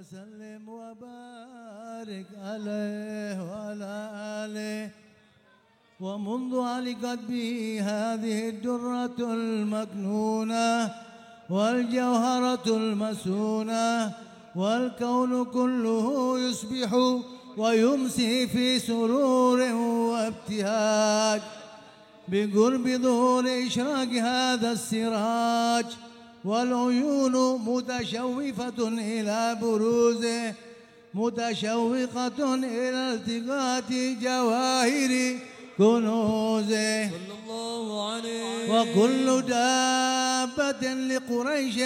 وسلم وبارك عليه وعلى آله. ومنذ علقت به هذه الدرة المكنونة والجوهرة المسونة والكون كله يصبح ويمسي في سرور وابتهاج بقرب ظهور إشراق هذا السراج، والعيون متشوفة إلى بروزه متشوقة إلى التقاط جواهر كنوزه. صلى الله عليه. وكل دابة لقريش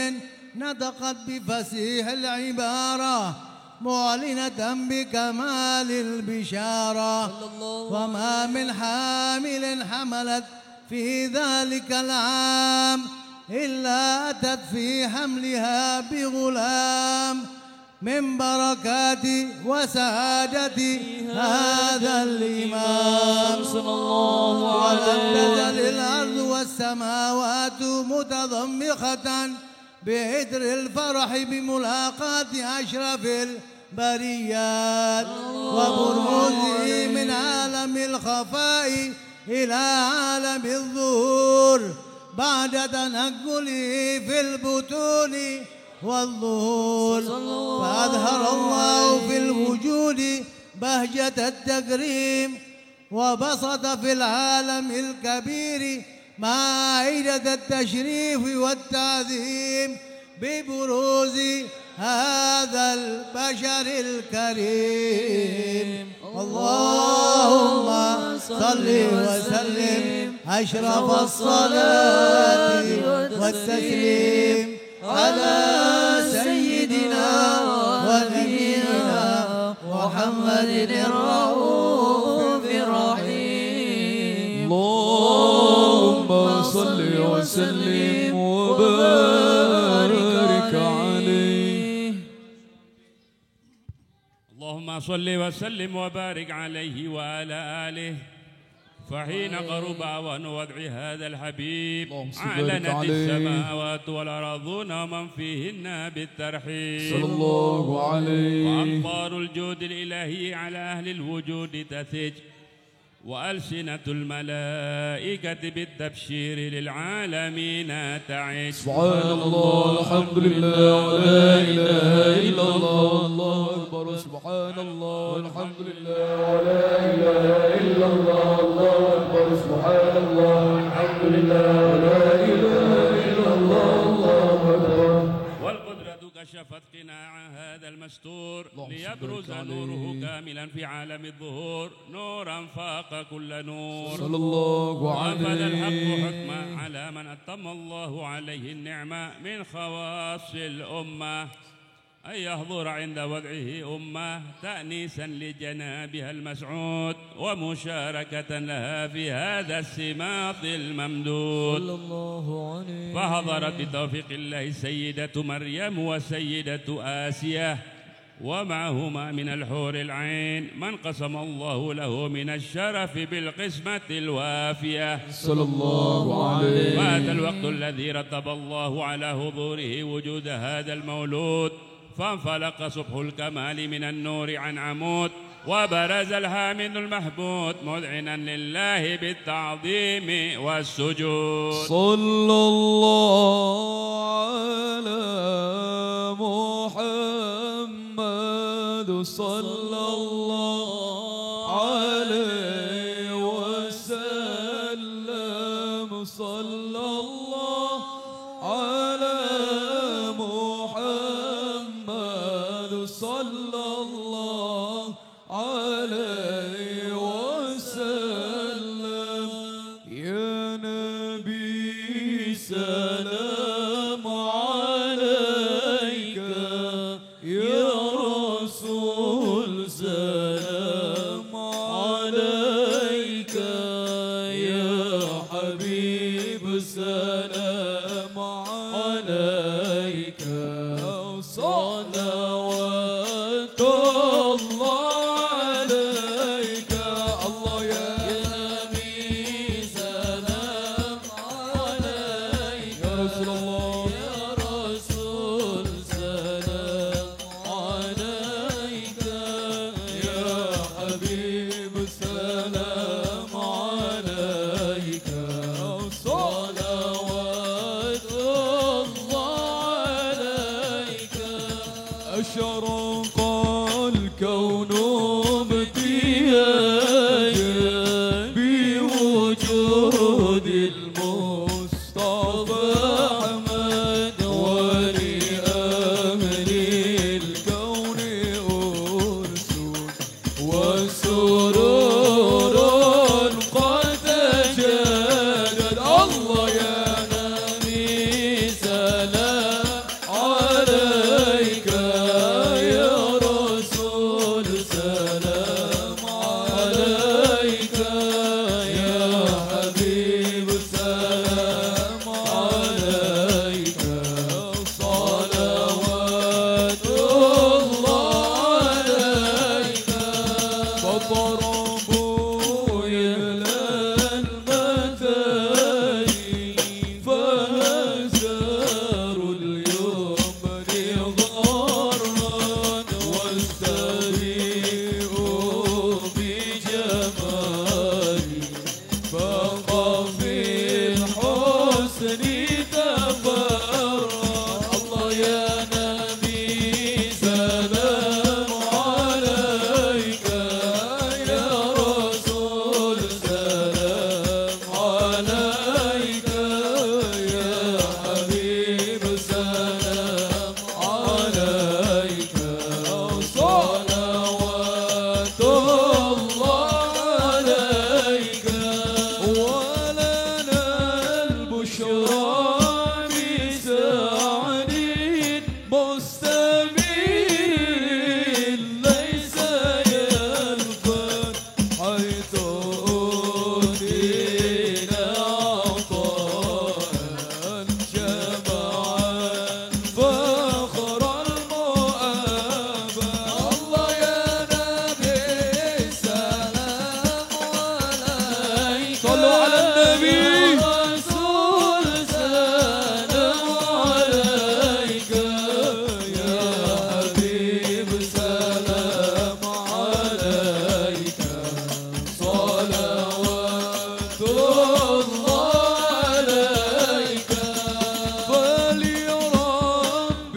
نطقت بفصيح العبارة معلنة بكمال البشارة، وما من حامل حملت في ذلك العام إلا أتت في حملها بغلام من بركات وسعادة هذا الإمام صلى الله عليه. ولم تزل الأرض والسماوات متضمخة بعطر الفرح بملاقاة أشرف البريات وبروزه من عالم الخفاء إلى عالم الظهور بعد تنقله في البطون والظهور. فأظهر الله في الوجود بهجة التكريم وبسط في العالم الكبير مائدة التشريف والتعظيم ببروز هذا البشر الكريم. اللهم صل وسلم أشرف الصلاة والتسليم على سيدنا ونبينا محمد الرؤوف الرحيم. اللهم صل وسلم وبارك عليه. اللهم صل وسلم وبارك عليه وعلى آله. فحين قرب أوان وضع هذا الحبيب أعلنت السماوات والأرضون ومن فيهن بالترحيب صلى الله عليه. وأمطار الجود الإلهي على أهل الوجود تثج وألسنة الملائكة بالتبشير للعالمين تعج. سبحان الله الحمد لله ولا إله إلا الله الله أكبر. سبحان الله الحمد لله ولا إله إلا الله الله أكبر. سبحان الله الحمد لله ولا إله إلا الله الله أكبر. والقدرة كشفت قناع هذا المستور ليبرز نوره كاملا في عالم الظهور نورا فاق كل نور. صلى الله عليه. وأفاد الحق حكما على من أتم الله عليه النعمة من خواص الأمة أن يحضر عند وضعه أمة تأنيسا لجنابها المسعود ومشاركة لها في هذا السماط الممدود. صلى الله عليه. فحضرت بتوفيق الله السيدة مريم وسيدة آسية ومعهما من الحور العين من قسم الله له من الشرف بالقسمة الوافية. صلى الله عليه. فات الوقت الذي رتب الله على حضوره وجود هذا المولود فانفلق صبح الكمال من النور عن عمود وبرز الحامد المحمود مذعنا لله بالتعظيم والسجود. صلى الله على محمد صلى الله عليه وسلم. صلى الله على محمد صلى الله عليه وسلم. يا نبي سلام عليك يا رسول سلام عليك يا حبيب سلام عليك. صلوات الله عليك. الله يا نبي سلام عليك يا رسول الله يا رسول سلام عليك أشرق الكون ابتهاجا بوجود المصطفى أحمد ولأهل الكون أنس وسرور قد تجدد الله يا نبي سلام عليك يا رسول سلام عليك يا حبيب سلام عليك صلوات الله عليك فضربوا إلى المتاني فهزاروا اليوم غرا واستريئوا بجمالي فقف الحسن تفرد الله يا نبي سلام عليك يا رسول سلام عليك يا حبيب سلام عليك صلوات الله عليك ولنا البشرى بسعد مستمر ليس ينفد حيث أوتينا عطاء جمعا فخر المؤابى الله يا نبي سلام عليك صلوا على النبي رسول سلام عليك يا حبيب سلام عليك صلوات الله عليك فليرب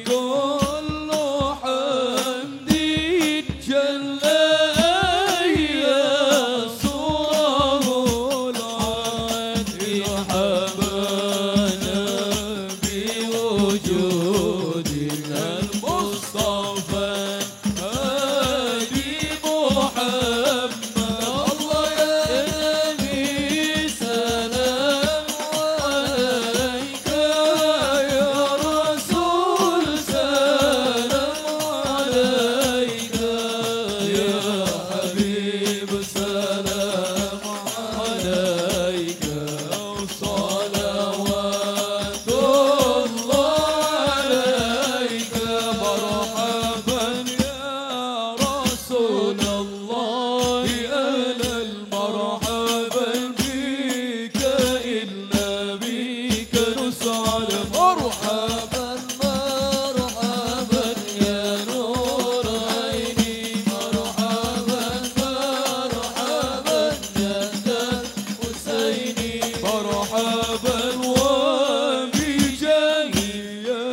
كل حمد جل يسره العاد حبانا بوجودنا المصطفى هادي محمد الله يا نبي سلام عليك يا رسول سلام عليك يا حبيب سلام عليك صلوات الله عليك مرحبا يا رسول الله أهلا المرحبا بك إلا بك نسعد مرحبا مرحبا يا نور عيني مرحبا مرحبا جد الحسيني مرحبا وبجاهي يا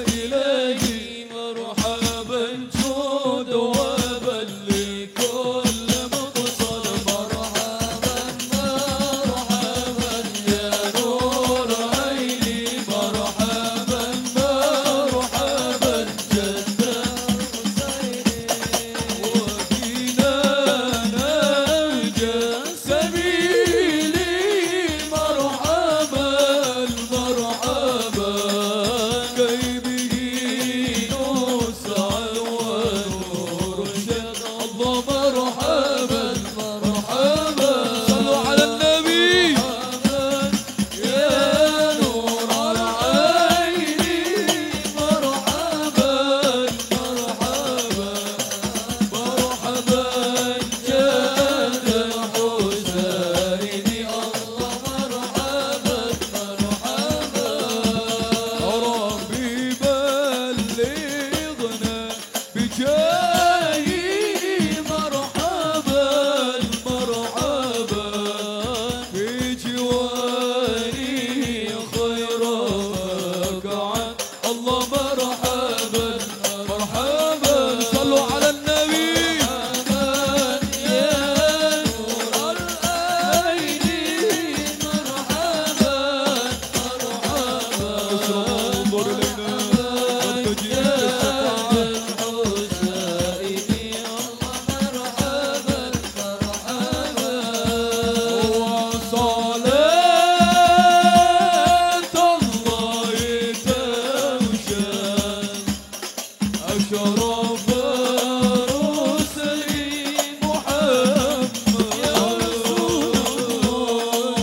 إلهي مرحبا جود وبل كل مقصد مرحبا مرحبا يا نور عيني مرحبا مرحبا جد الحسيني وبنا نهج سبيلي مرحبا مرحبا كي به نسعد ونرشد الله مرحبا مرحبا صلوا على النبي يا نور العين مرحبا مرحبا مرحبا جد الحسين الله مرحبا مرحبا ربي بلغنا بجاهي مرحبا مرحبا في جواري خير مقعد الله مرحبا مرحبا شرف رسل محمد يا رسول الله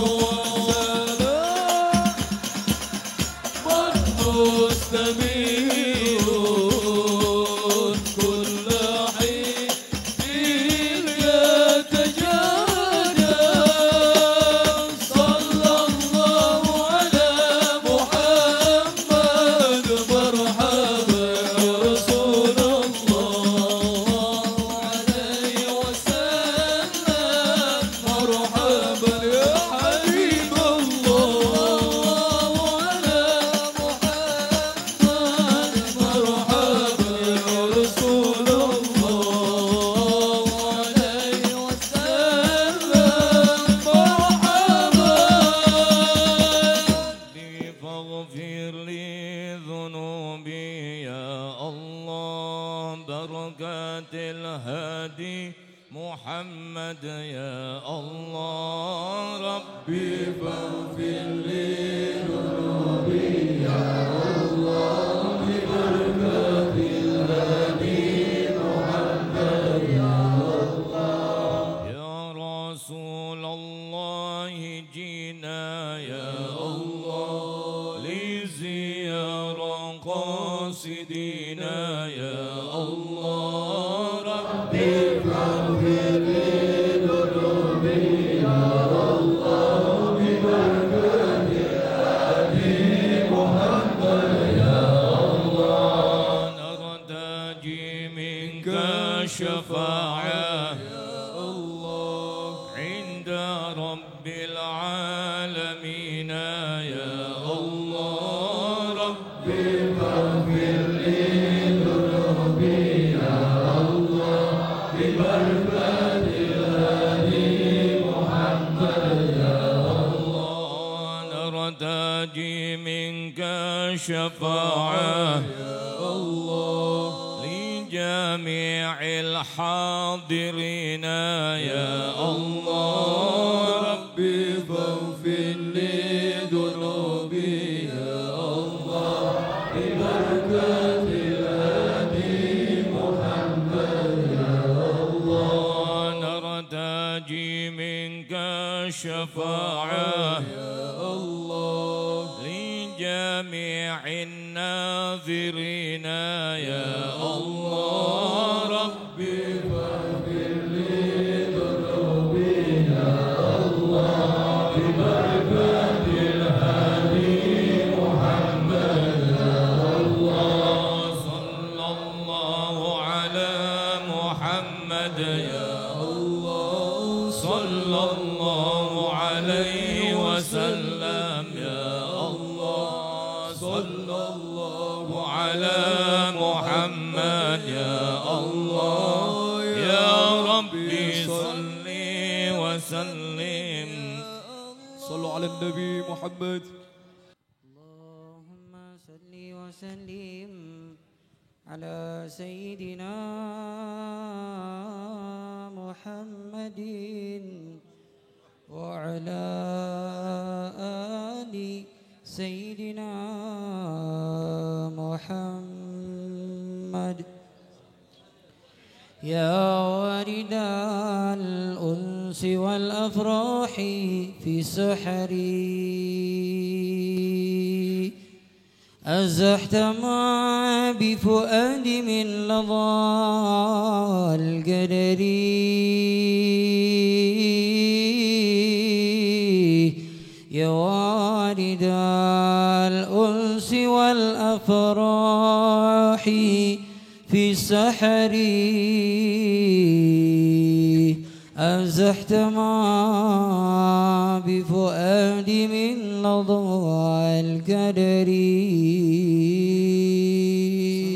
مستمير كل حين يتجادى صلى الله على محمد مرحبا يا رسول الله عليه وسلم مرحبا يا حبيب الله على محمد مرحبا يا رسول الله عليه وسلم مرحبا فاغفر لي ذنوبي يا الله بركات الهادي محمد يا الله ربي فاغفر لي ذنوبي يا الله ببركات الهادي محمد يا الله يا رسول الله جينا يا الله لزيارة قاصدينا يا الله ربي فاغفر لي ذنوبي يا الله ببركات الهادي محمد يا الله نرتجي منك الشفاعة يا الله عند رب العالمين يا الله ربي فاغفر لي ذنوبي يا الله ببركات الهادي محمد يا الله نرتجي منك الشفاعة يا الله لجميع الحاضرين يا الله ربي فاغفر لي ذنوبي يا الله ببركات الهادي محمد يا الله نرتجي منك الشفاعة يا الله لجميع الناظرين يا الله ربي فاغفر لي ذنوبي يا الله ببركات الهادي محمد يا الله صلى الله على محمد يا الله صلى الله عليه وسلم يا الله صلى الله على محمد يا الله يا ربي صل وسلم صلوا على النبي محمد اللهم صل وسلم على سيدنا محمد وعلى آل سيدنا محمد يا وارد الأنس والأفراح في سحري أزحت ما بفؤاد من لظى القدر يا وارد الأنس والأفراح في سحري أزحت ما بفؤاد من لظى القدر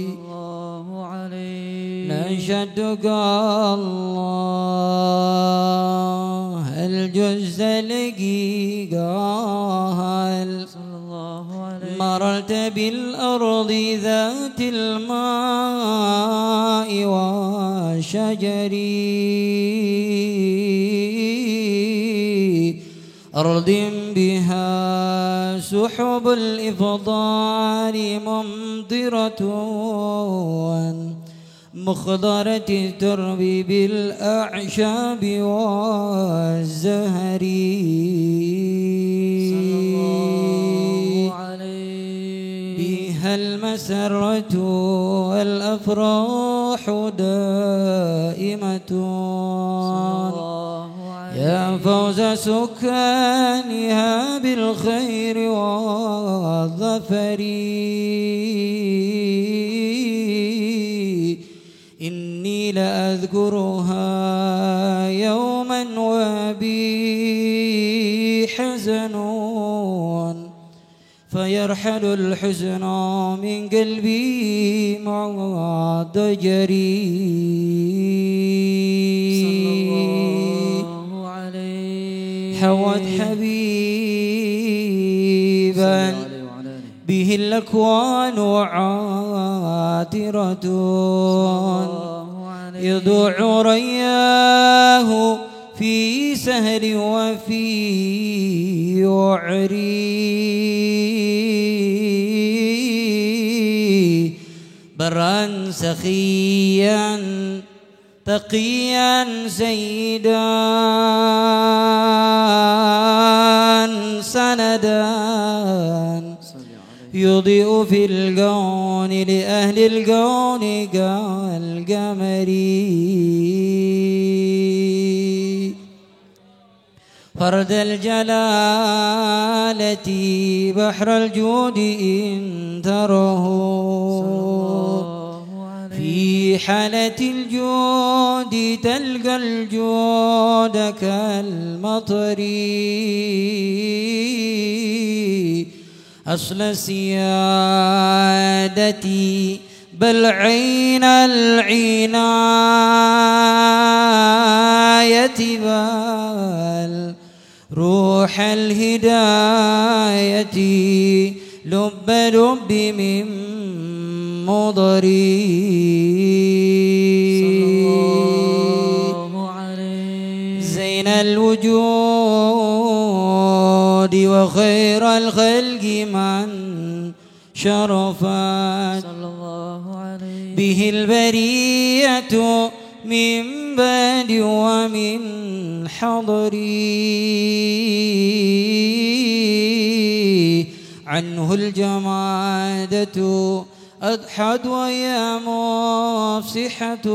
الله عليه نشدك الله الجز لقيقها صلى الله عليه مررت بالأرض ذات الماء والشجر أرض بها سحب الإفضال ممطرة مخضرة الترب بالأعشاب والزهر بها المسرة والأفراح دائمة يا فوز سكانها بالخير والظفر إني لأذكرها يوما وبي حزن فيرحل الحزن من قلبي مع ضجري حوت حبيبا به الأكوان عاطرة يضع رياه في سهر وفي وعري برا سخيا تقيا سيدا سندا يضيء في الكون لأهل الكون كالقمر فرد الجلالة بحر الجود إن تره في حالة الجود تلقى الجود كالمطر أصل السيادة بل عين العناية بل روح الهداية لب لب من مضري زين الوجود وخير الخلق من شرفت به البرية من بعد ومن حضري عنه الجمادة أضحت ويا مفسحة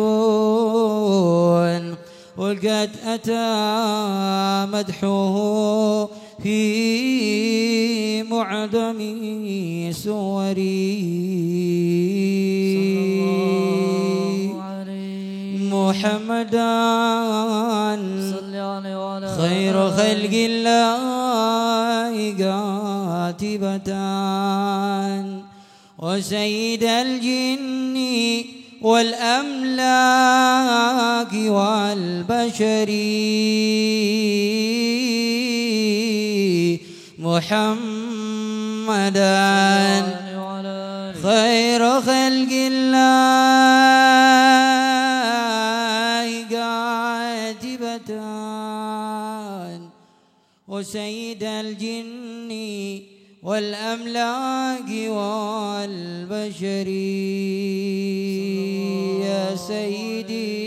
وقد أتى مدحه في معدم سوري محمدا خير خلق الله قاتبة وسيد الجن والأملاك والبشر محمدا خير خلق الله قاتبة وسيد الجن والأملاك والبشر يا سيدي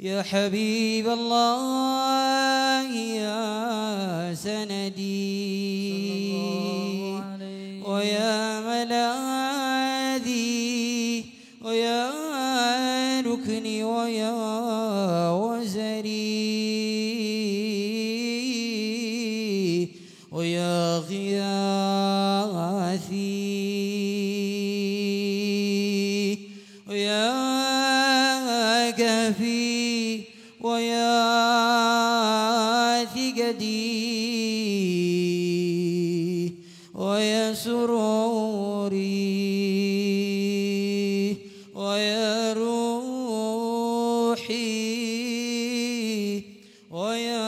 يا حبيب الله يا سندي ويا ملاذي ويا ركني ويا وزري ويا غياثي ويا كافي ويا ثقتي ويا سروري ويا روحي ويا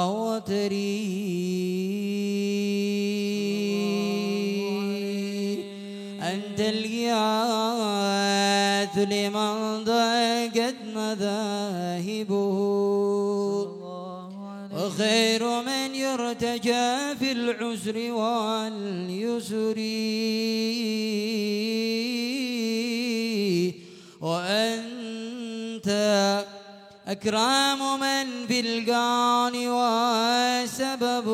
وتري أنت الغياث لمن ضاقت مذاهبه وخير من يرتجى في العسر واليسر أكرم من بالقان وسبب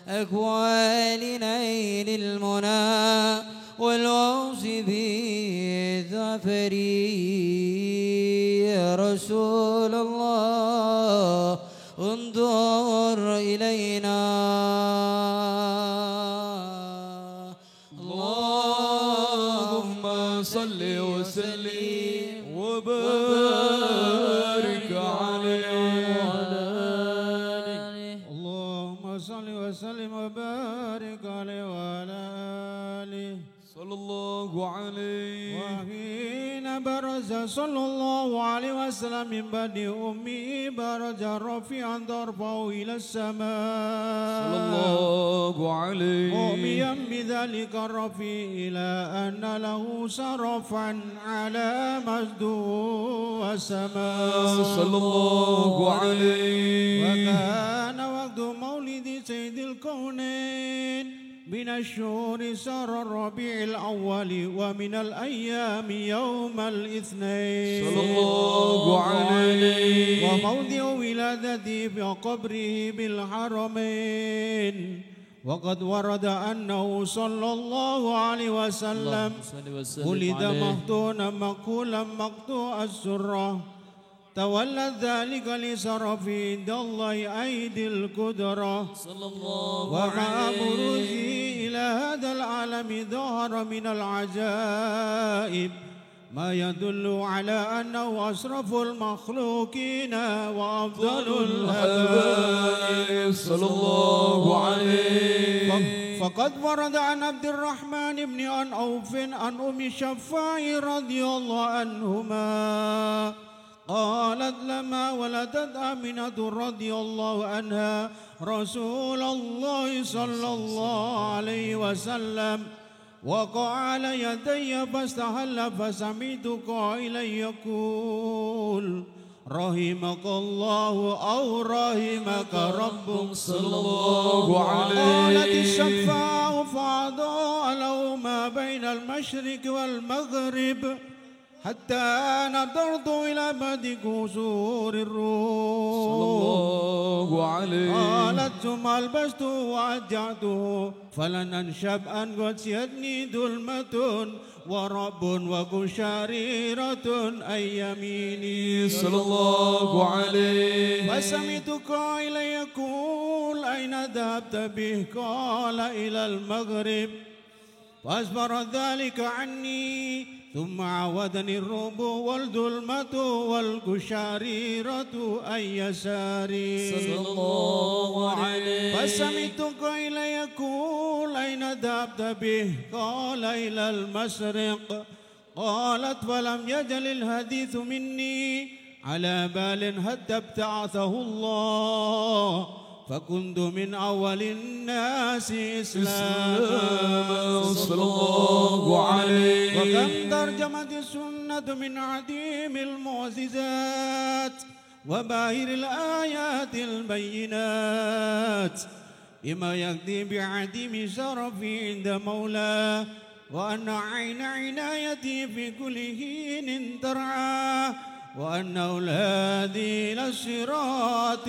الأكوال نيل المنى والوصف بالظفر يا رسول الله انظر إلينا اللهم صل وسلم وبارك عليه اللهم صل وسلم وبارك عليه وعلى آله صلى الله عليه. وحين برز صلى الله عليه وسلم من بدء أمه برز رفيعا ضربه إلى السماء صلى الله عليه. مؤميا بذلك الرفيع إلى أن له شرفا على مجد السماء صلى الله عليه. وكان وقت مولد سيد الكونين من الشهور شهر الربيع الأول ومن الأيام يوم الاثنين صلى الله عليه. وموضع ولادته وقبره بالحرمين. وقد ورد أنه صلى الله عليه وسلم ولد مختونا مقولا مقطوع السرة تولد ذلك لشرف عند الله أيدي القدرة صلى الله ومع بروزه إلى هذا العالم ظهر من العجائب ما يدل على أنه أشرف المخلوقين وأفضل الحبائب صلى الله عليه. فقد ورد عن عبد الرحمن بن عن أوف عن أم الشفاع رضي الله عنهما قالت لما ولدت آمنة رضي الله عنها رسول الله صلى الله عليه وسلم وقع على يدي فاستهل فسمعت قائلا يقول رحمك الله أو رحمك ربك صلى الله عليه. قالت الشفاع فأضاء له ما بين المشرق والمغرب حتى نظرت إلى بدء قصور الروم صلى الله عليه. قالت ثم ألبسته وأجعته فلن أنشب أن غشيتني ظلمة ورب وقشريرة أي يميني صلى الله عليه. فسمعت قائلا يقول أين ذهبت به قال إلى المغرب فأصبر ذلك عني ثم عودني الرعب والظلمة والقشريرة أن يساري صلى الله عليه. فسمعت قائلا يقول أين ذهبت به قال إلى المشرق قالت فلم يجل الحديث مني على بال حتى ابتعثه الله فكنت من أول الناس إسلاما صلى الله عليه. وكم ترجمت السنة من عديم المعجزات وباهر الآيات البينات بما يقضي بعديم شرفي عند مولاه وأن عين عنايتي في كل حين ترعاه وأن أولادي للصراط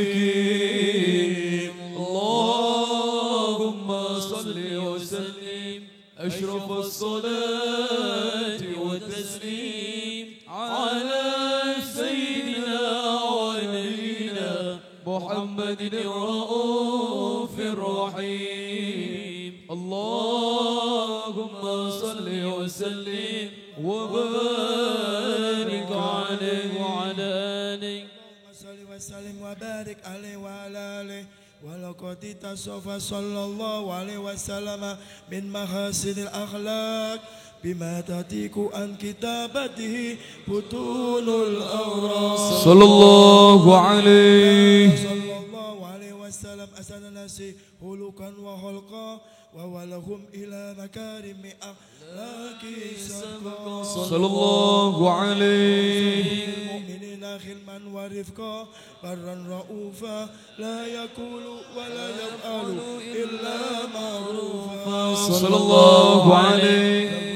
المستقيم. اللهم صل وسلم أشرف الصلاة والتسليم على سيدنا ونبينا محمد الرؤوف الرحيم. اللهم صل وسلم وبارك عليه وعلى آله. صل وسلم وبارك عليه وعلى آله. ولقد اتصف صلى الله عليه وسلم من محاسن الأخلاق بما تتيك عن كتابته بطون الأوراق صلى الله عليه. صلى الله عليه وسلم أحسن الناس خلقا وخلقا وولهم إلى مكارم أخلاق سبقا صلى الله عليه. المؤمنين خلما ورفقا برا رؤوفا لا يقول ولا يفعل إلا معروفا صلى الله عليه.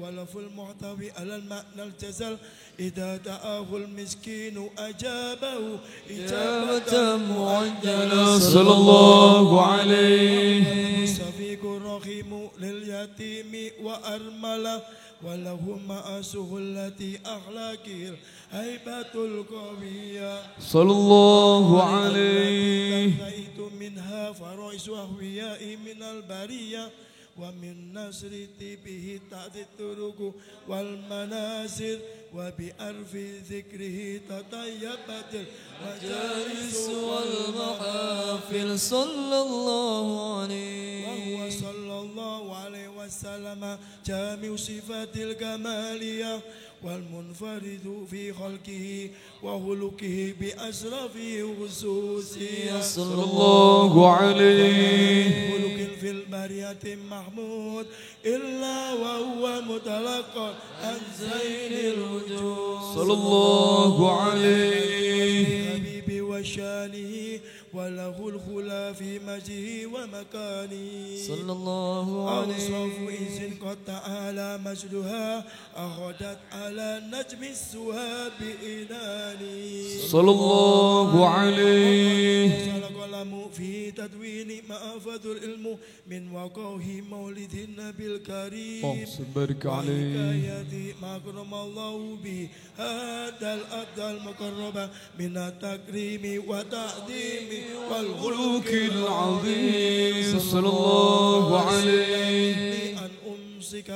ولا والكاف المحتوي على المعنى الجزل إذا دعاه المسكين أجابه إجابة معجلة صلى الله عليه. الصفيق الرحيم لليتيم وأرملة وله مآسه التي أخلاقه الهيبة القوية صلى الله عليه. رأيت منها فرائس أهوياء من البرية ومن نصر به تأتي الطرق والمنازل وبأرف ذكره تطيبت المجالس والمحافل صلى الله عليه. وهو صلى الله عليه وسلم جامع صفات الكمالية والمنفرد في خلقه وخلقه بأشرف خصوصية صلى الله عليه. خلق في البرية محمود إلا وهو متلقى عن زين الوجود صلى الله عليه. حبيبي وشانه وله الخلا في مجيه ومكانه صلى الله عليه. أوصاف إذ قد تعالى مجدها أخذت على نجم السهى بإناني صلى الله عليه. القلم في تدوين ما أفاد العلم من وقوه مولد النبي الكريم بارك عليه. وحكاية ما أكرم الله به هذا الأبد المقرب من التكريم والتعظيم والخلق العظيم صلى الله عليه. أن أمسك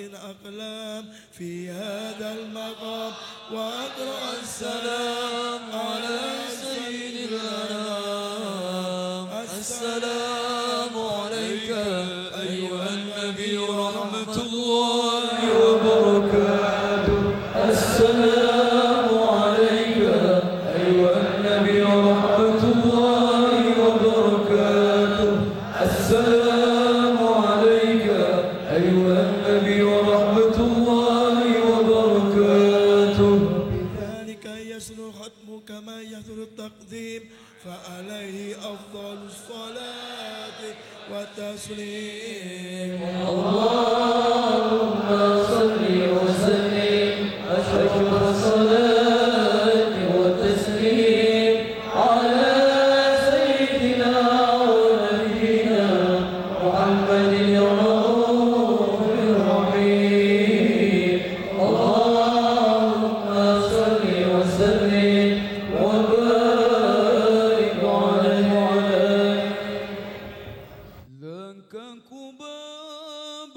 إن أقلام في هذا المقام وأقرأ السلام على سيد الأنام. السلام عليك أيها النبي ورحمة الله وبركاته. السلام عليك أيها النبي ورحمة الله وبركاته. السلام عليك أيها النبي ورحمة الله وبركاته. بذلك يسر ختم كما يسر التقديم فعليه أفضل الصلاة والتسليم. اللهم صل وسلم أشرف الصلاة والتسليم على سيدنا ونبينا محمد الرؤوف الرحيم. اللهم صل وسلم وبارك عليه وعلى ذاك كباب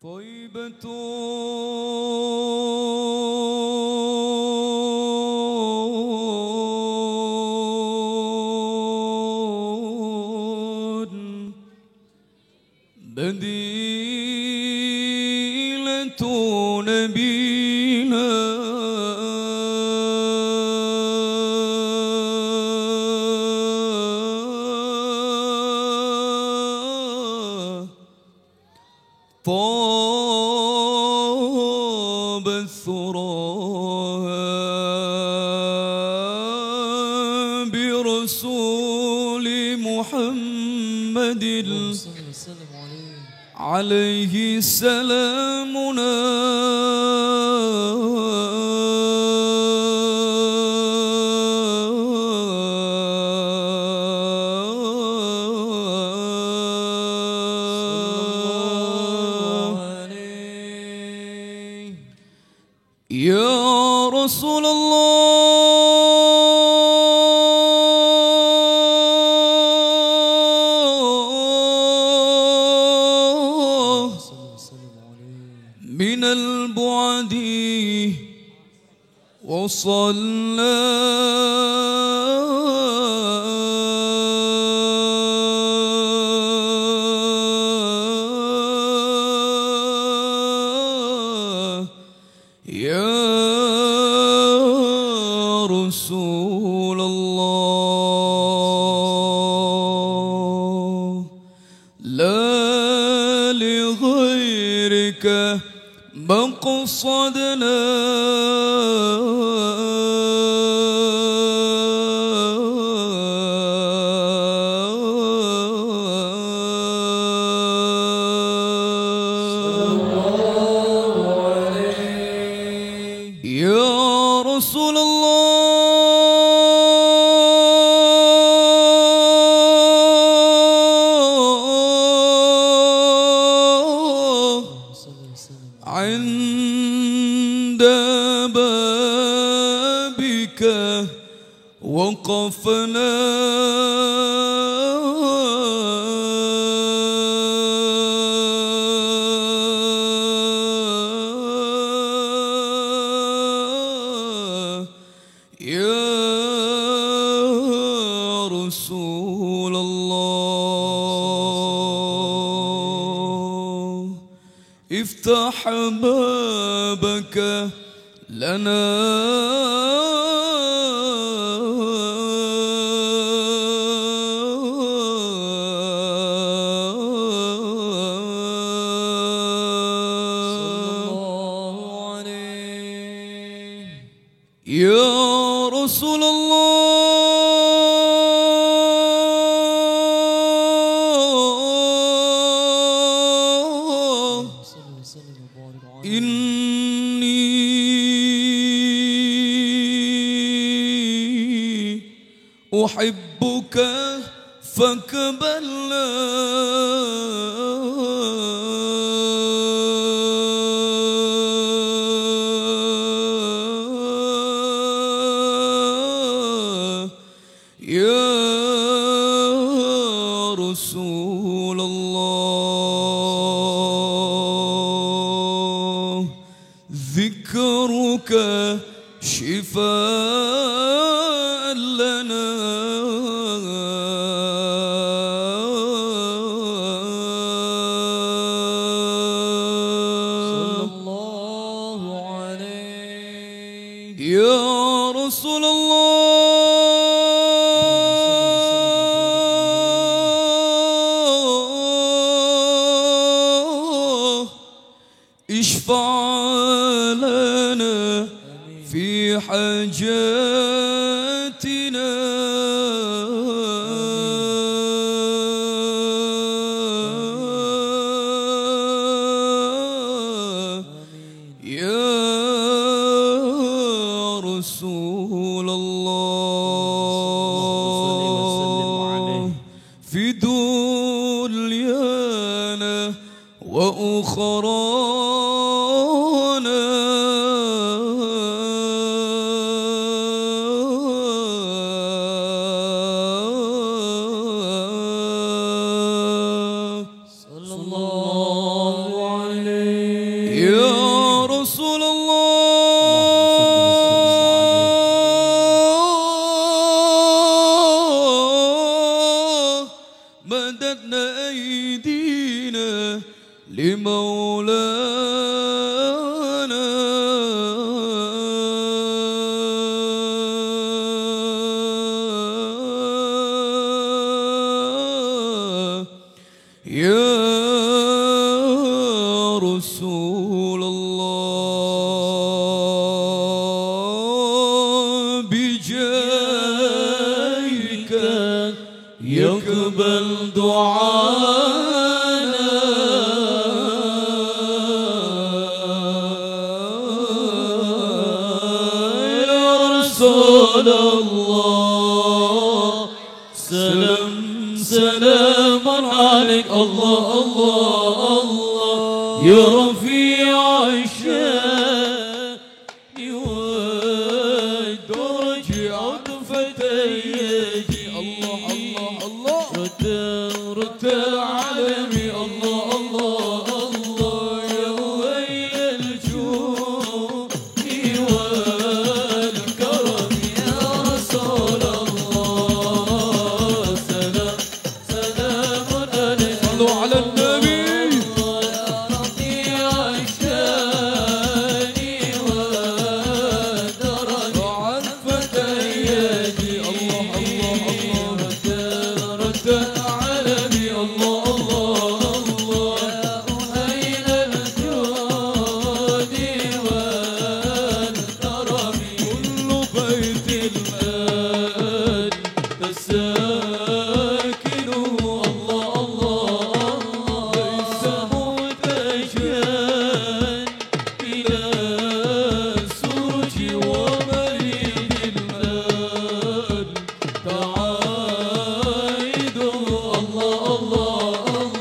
طيبة بديلة نبينا طاب الثراها برسول محمد عليه سلامنا يا رسول الله من البعد وصلى يا رسول الله لا لغيرك مقصدنا وقفنا يا رسول الله افتح بابك لنا يا رسول الله إني أحبك فاقبلنا يا رسول الله ذكرك شفاء لنا صلى الله عليه يا رسول الله اشفع لنا في حاجاتنا يا رسول الله في دنيانا وأخرانا صلى الله عليه يا رسول الله مددنا أيدينا لمولانا يا رسول الله بجايك يقبل دعانا يا رسول الله سلام سلام عليك الله الله الله يا رفيع الشان والدرج عطفة يدي الله الله الله رد العالمي الله الله الله يا ويل الجود والكرم يا رسول الله سلام سلام عليك صلوا على النبي الله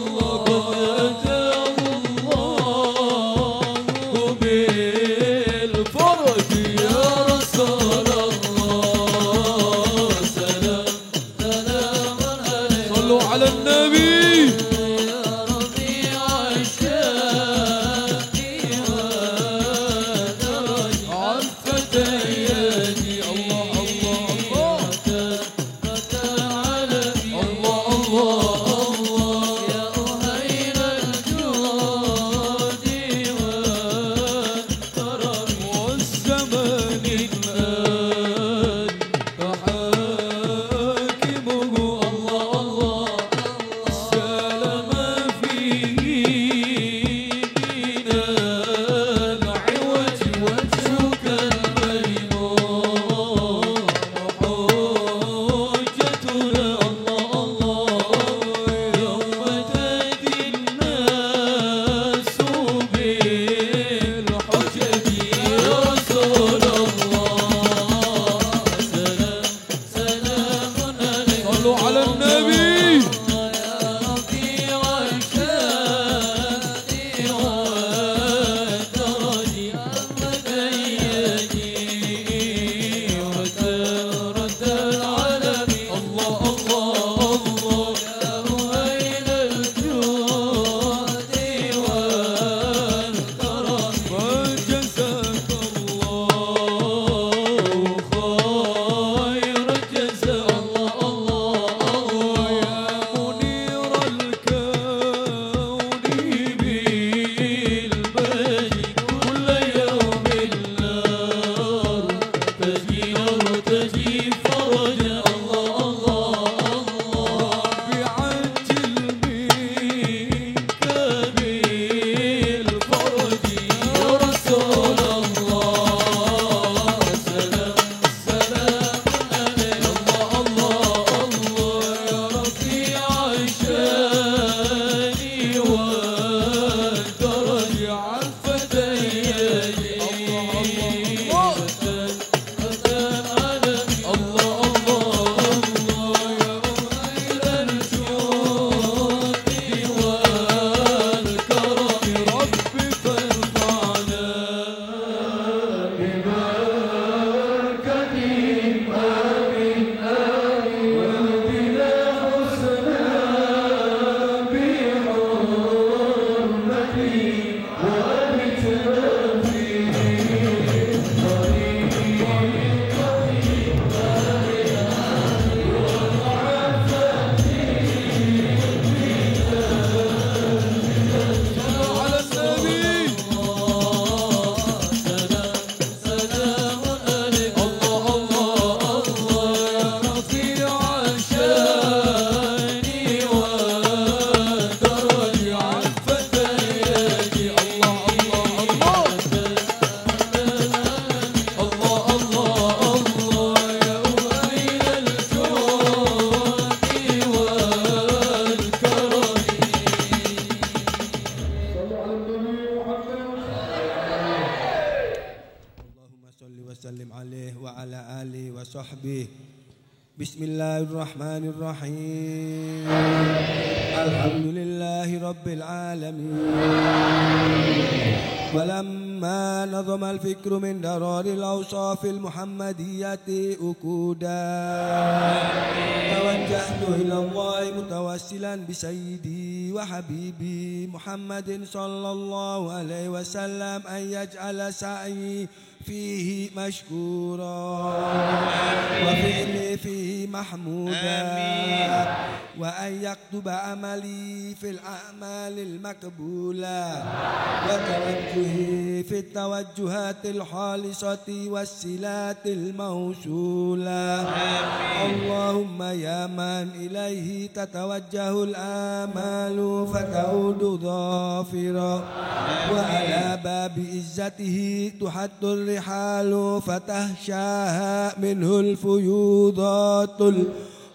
وصحبه. بسم الله الرحمن الرحيم. الحمد لله رب العالمين. ولما نظم الفكر من درار الأوصاف المحمدية أكودا توجهت إلى الله متوسلا بسيدي وحبيبي محمد صلى الله عليه وسلم أن يجعل سعي فيه مشكورا وفعلي فيه محمودا وأن يكتب عملي في الأعمال المقبولة وتوجهي في التوجهات الخالصة والصلات الموصولة. اللهم يا من إليه تتوجه الآمال فتعود ظافرا وعلى باب عزته تحد الرحال فتهشاها منه الفيوضات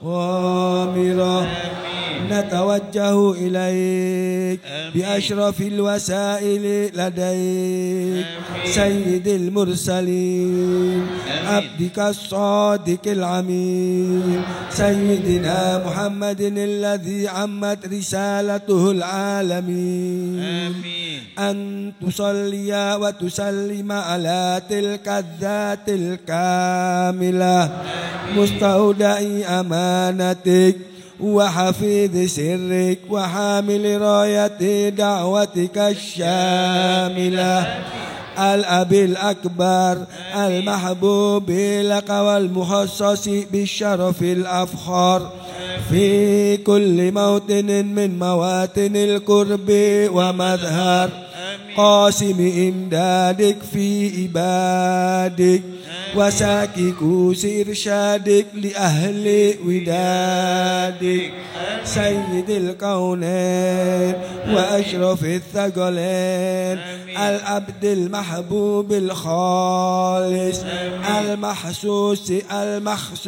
الغامرة. نتوجه إليك بأشرف الوسائل لديك سيد المرسلين عبدك الصادق العمين سيدنا محمد الذي عمت رسالته العالمين. أن تصلي وتسلم على تلك الذات الكاملة مستودع أمانتك وحفيظ سرك وحامل راية دعوتك الشاملة الأب الأكبر المحبوب لك والمخصص بالشرف الأفخار في كل موطن من مواطن القرب ومظهر قاسم إمدادك في عبادك وساكي كوس إرشادك لأهل ودادك سيد الكونين وأشرف الثقلين العبد المحبوب الخالص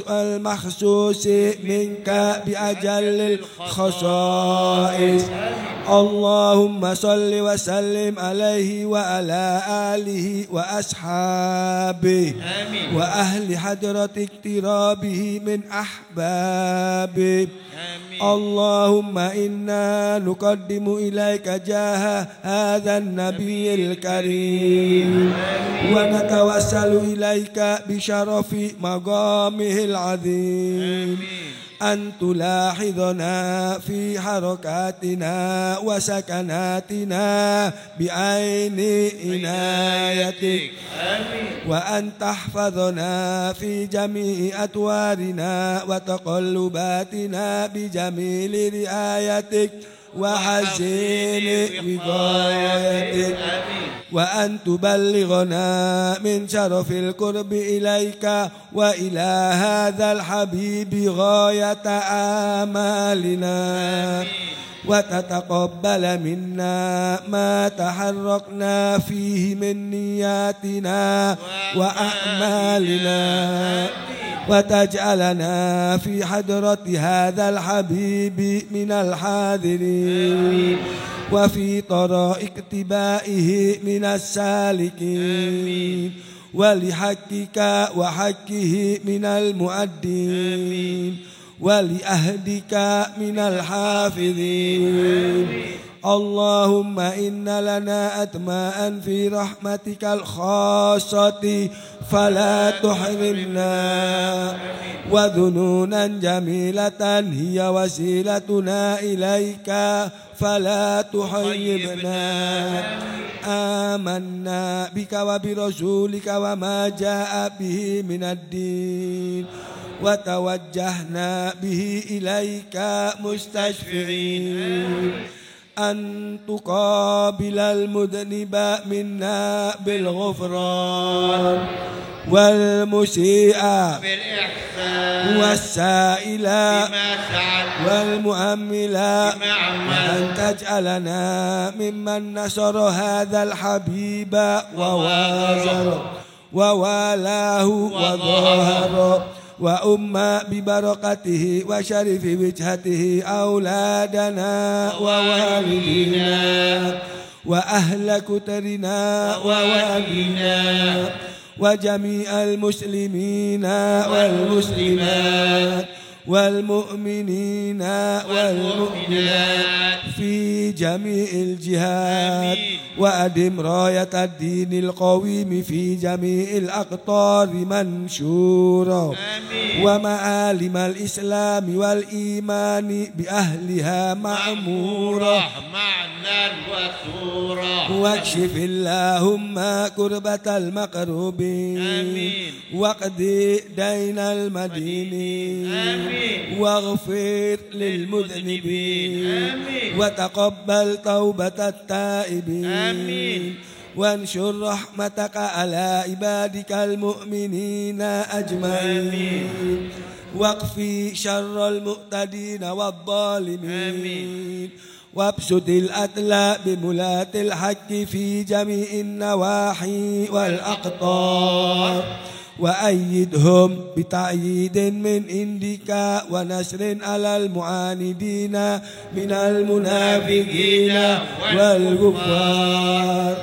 المخصوص منك بأجل الخصائص. اللهم صل وسلم عليه وعلى آله وأصحابه وأهل حضرة اقترابه من أحبابه. اللهم إنا نقدم إليك جاه هذا النبي الكريم ونتوسل إليك بشرف مقامه العظيم أن تلاحظنا في حركاتنا وسكناتنا بعين عنايتك وأن تحفظنا في جميع أطوارنا وتقلباتنا بجميل رعايتك وحسين وقايتك وأن تبلغنا من شرف القرب إليك وإلى هذا الحبيب غاية آمالنا وتتقبل منا ما تحركنا فيه من نياتنا وأعمالنا وتجعلنا في حضرة هذا الحبيب من الحاضرين وفي طرائق اتباعه من السالكين ولحقك وحقه من المؤدين ولأهدك من الحافظين. اللهم إن لنا أتماء في رحمتك الخاصة فلا تحرمنا وذنونا جميلة هي وسيلتنا إليك فلا تحيبنا. آمنا بك وبرسولك وما جاء به من الدين وتوجهنا به إليك مستشفعين أن تقابل المذنب منا بالغفران والمسيء بالإحسان والسائل بما سعد والمؤمل وأن تجعلنا ممن نصر هذا الحبيب ووالاه وظهر وأما ببركته وشرف وجهته أولادنا ووالدينا وأهل كترنا ووالدنا وجميع المسلمين والمسلمات والمؤمنين والمؤمنات في جميع الجهات وأدم راية الدين القويم في جميع الأقطار منشورا ومعالم الإسلام والإيمان بأهلها معمورا معنى وصورا واكشف اللهم كربة المكروبين واقض دين المدينين واغفر للمذنبين وتقبل توبة التائبين وانشر رحمتك على عبادك المؤمنين أجمعين واكفي شر المعتدين والظالمين وابسط الأتلاء بملاة الحق في جميع النواحي والأقطار وأيدهم بتأييد من عندك ونصر على المعاندين من المنافقين والكفار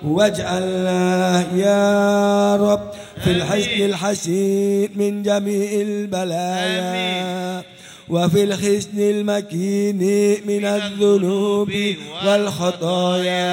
واجعلنا يا رب في الحسن الحسين من جميع البلايا وفي الحسن المكين من الذنوب والخطايا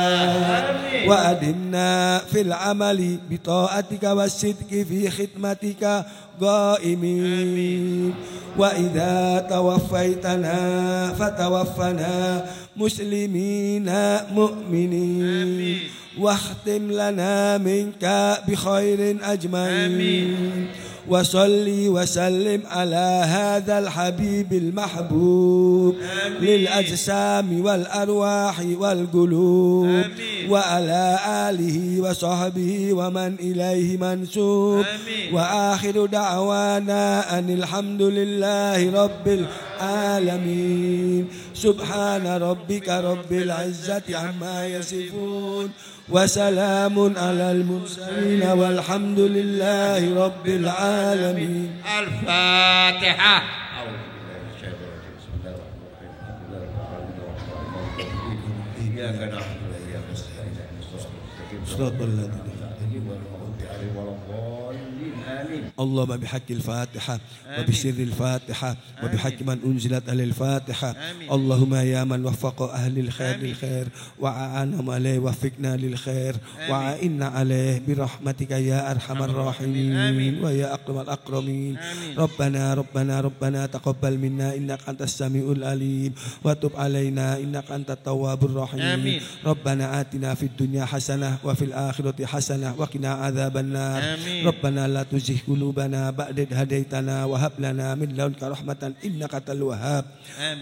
وأدمنا في العمل بطاعتك والصدق في خدمتك قائمين وإذا توفيتنا فتوفنا مسلمين مؤمنين واختم لنا منك بخير أجمعين وصلي وسلم على هذا الحبيب المحبوب للأجسام والأرواح والقلوب وعلى آله وصحبه ومن إليه منسوب وآخر دعوانا أن الحمد لله رب العالمين سبحان ربك رب العزة عما يصفون وسلام على المرسلين والحمد لله رب العالمين. الفاتحة. إياك نعبد وإياك نستعين صراط الذين اللهم بحق الفاتحة وبسر الفاتحة وبحق من أنزلت على الفاتحة اللهم يا من وفق أهل الخير للخير وأعانهم عليه وفقنا للخير وأعنا عليه برحمتك يا أرحم الراحمين ويا أكرم الأكرمين. ربنا تقبل منا إنك أنت السميع العليم وتب علينا إنك أنت التواب الرحيم. ربنا آتنا في الدنيا حسنة وفي الآخرة حسنة وقنا عذاب النار. ربنا لا تزغ قلوبنا بعد إذ هديتنا وهب لنا من لدنك رحمة إنك أنت الوهاب.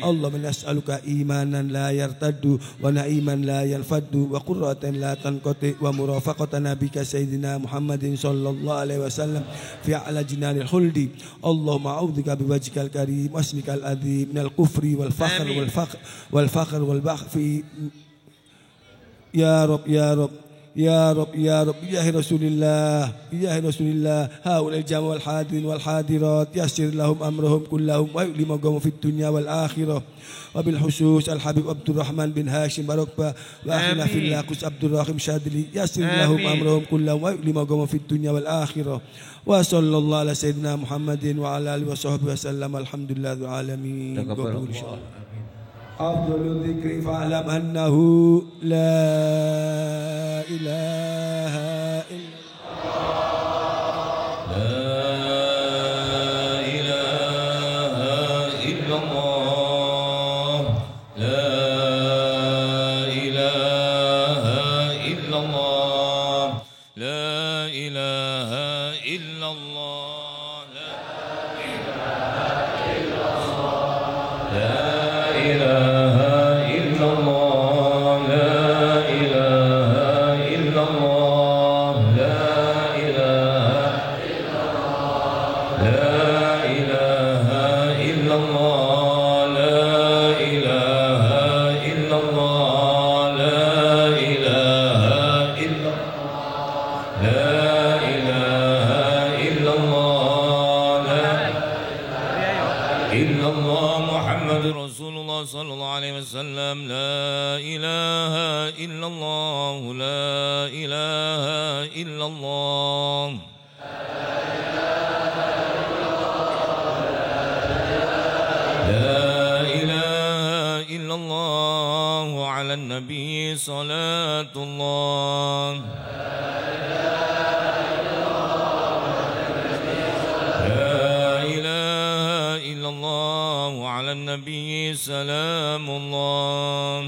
اللهم نسألك إيمانا لا يرتد ونعيما لا ينفد وقرة لا تنقطع ومرافقة نبيك سيدنا محمد صلى الله عليه وسلم في أعلى جنان الخلد. اللهم أعوذ بك بوجهك الكريم واسمك العظيم من الكفر والفقر والبخس يا رب بجاه رسول الله هؤلاء الجماعة والحاضرين والحاضرات يسر لهم أمرهم كلهم ويؤلمهم في الدنيا والآخرة. وبالخصوص الحبيب عبد الرحمن بن هاشم بركبة وأخينا في الله قس عبد الرحيم شادلي يسر لهم أمرهم كلهم ويؤلمهم في الدنيا والآخرة. وصلى الله على سيدنا محمد وعلى آله وصحبه وسلم. الحمد لله رب العالمين. قبول إن شاء الله. أفضل الذكر فاعلم أنه لا إله إلا الله. لا إله إلا الله. لا إله إلا الله. لا إله إلا الله. لا إله إلا الله. لا إله إلا الله. لا إله إلا الله لا إله إلا الله لا إله إلا الله على النبي صلاة الله على النبي سلام الله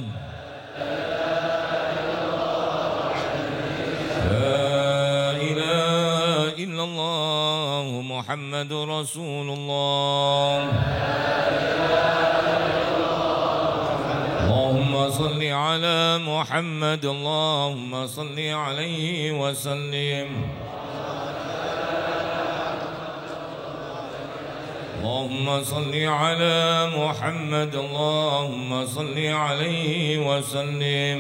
لا إله إلا الله محمد رسول الله اللهم صل على محمد اللهم صل عليه وسلم اللهم صل على محمد اللهم صل عليه وسلم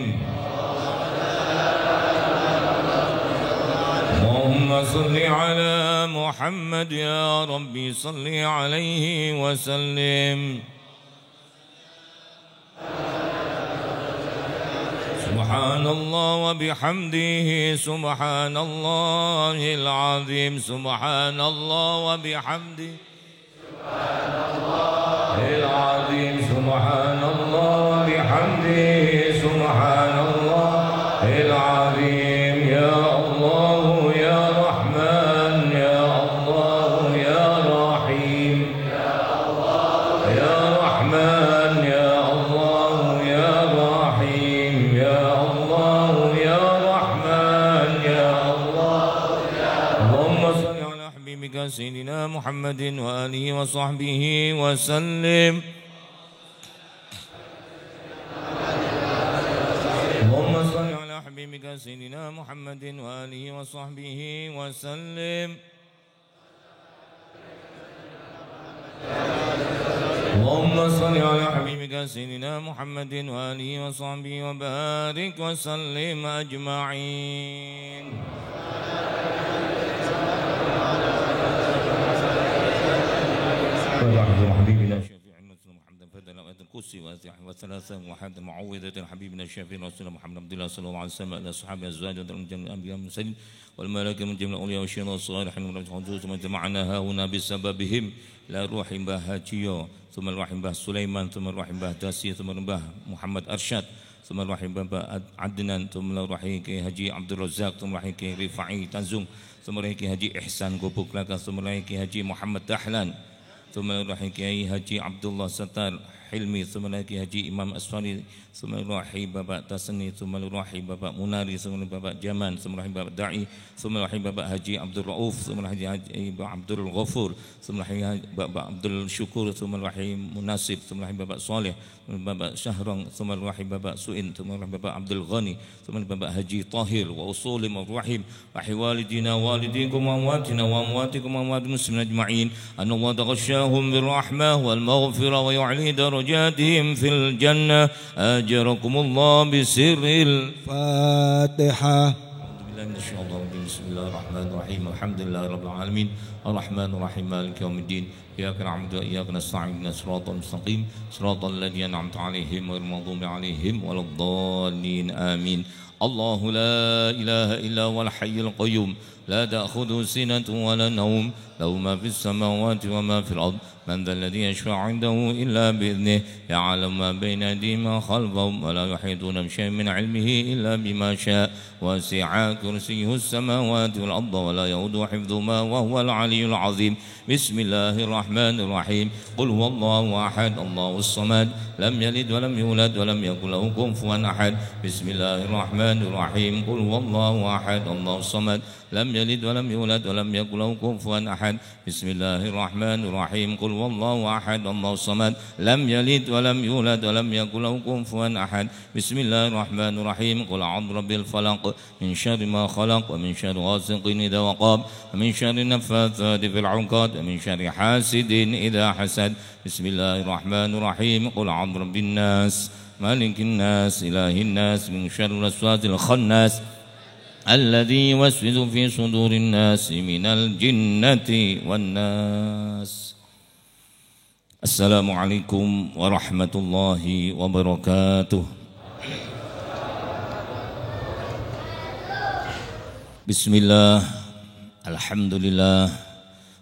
اللهم صل على محمد يا ربي صل عليه وسلم سبحان الله وبحمده سبحان الله العظيم سبحان الله وبحمده العظيم سبحان الله وبحمده سبحان الله العظيم يا الله يا رحمن يا الله يا رحيم يا الله يا رحمن يا الله يا رحيم يا الله يا رحمن يا الله اللهم صل على حبيبك سيدنا محمد وآله وصحبه وسلم اللهم صل على حبيبك سيدنا محمد وآله وصحبه وسلم اللهم صل على حبيبك سيدنا محمد وآله وصحبه وبارك وسلم أجمعين حبيبنا الشفيع محمد فدل آية الكرسي وثلاثة وحد معوذة حبيبنا الشفيع رسول محمد عبد الله صلى الله عليه وسلم إلى أصحابه أزواجه من جميع الأنبياء والمرسلين والملائكة من جميع الأولياء والشهداء والصالحين والحجوج ثم جمعنا هنا بسببهم إلى روح باه هاجيو ثم الروح باه سليمان ثم الروح باه داسي ثم الروح محمد أرشاد ثم الروح باه عدنان ثم الروح هاجي عبد الرزاق ثم الروح رفاعي تنزوم ثم الروح هاجي إحسان غوبوك لك ثم الروح هاجي محمد دحلان ثم الروح هاجي عبد الله ستار حلمي ثم الروح هاجي إمام أسفاري ثم الروح بابا تسني ثم الروح بابا مناري ثم بابا جمان ثم الروح بابا داعي ثم الروح بابا هاجي عبد الرؤوف ثم الروح هاجي عبد الغفور ثم الروح بابا عبد الشكور ثم الروح مناسب ثم الروح بابا صالح ثم بابا شهران ثم الروح بابا سئن ثم الروح بابا عبد الغني ثم بابا هاجي طاهر وأصول الرحيم وحي والدينا والديكم وأمواتنا وأمواتكم وأموات المسلمين أجمعين أن الله تغشاهم بالرحمة والمغفرة ويعلي درجاتهم في الجنة أجركم الله بسر الفاتحة. أعوذ بالله من الشيطان الرجيم. بسم الله الرحمن الرحيم. الحمد لله رب العالمين الرحمن الرحيم مالك يوم الدين إياك نعبد وإياك نستعين صراط المستقيم صراط الذين أنعمت عليهم غير المغضوب عليهم ولا الضالين آمين. الله لا إله إلا هو الحي القيوم لا تأخذه سنة ولا نوم له ما في السماوات وما في الأرض من ذا الذي يشفع عنده إلا بإذنه يعلم ما بين أيديهم وخلفهم ولا يحيطون بشيء من علمه إلا بما شاء وسع كرسيه السماوات والأرض ولا يؤوده حفظهما وهو العلي العظيم. بسم الله الرحمن الرحيم. قل هو الله أحد الله الصمد لم يلد ولم يولد ولم يكن له كفوا أحد. بسم الله الرحمن الرحيم. قل هو الله أحد الله الصمد لم يلد ولم يولد ولم يكن له كفوا أحد. بسم الله الرحمن الرحيم. قل هو الله أحد الله الصمد لم يلد ولم يولد ولم يكن له كفوا أحد. بسم الله الرحمن الرحيم. قل أعوذ برب الفلق من شر ما خلق ومن شر غاسق إذا وقب ومن شر النفاثات في العقد ومن شر حاسد إذا حسد. بسم الله الرحمن الرحيم. قل أعوذ برب الناس مالك الناس إله الناس من شر الوسواس الخناس الذي يوسوس في صدور الناس من الجنة والناس. السلام عليكم ورحمة الله وبركاته. Bismillah, alhamdulillah,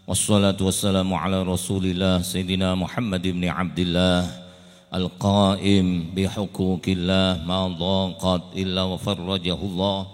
wassalatu wassalamu ala rasulillah Sayyidina Muhammad ibn Abdillah al-qaim bihuquqillah ma dhaqat illa wa farrajahullah.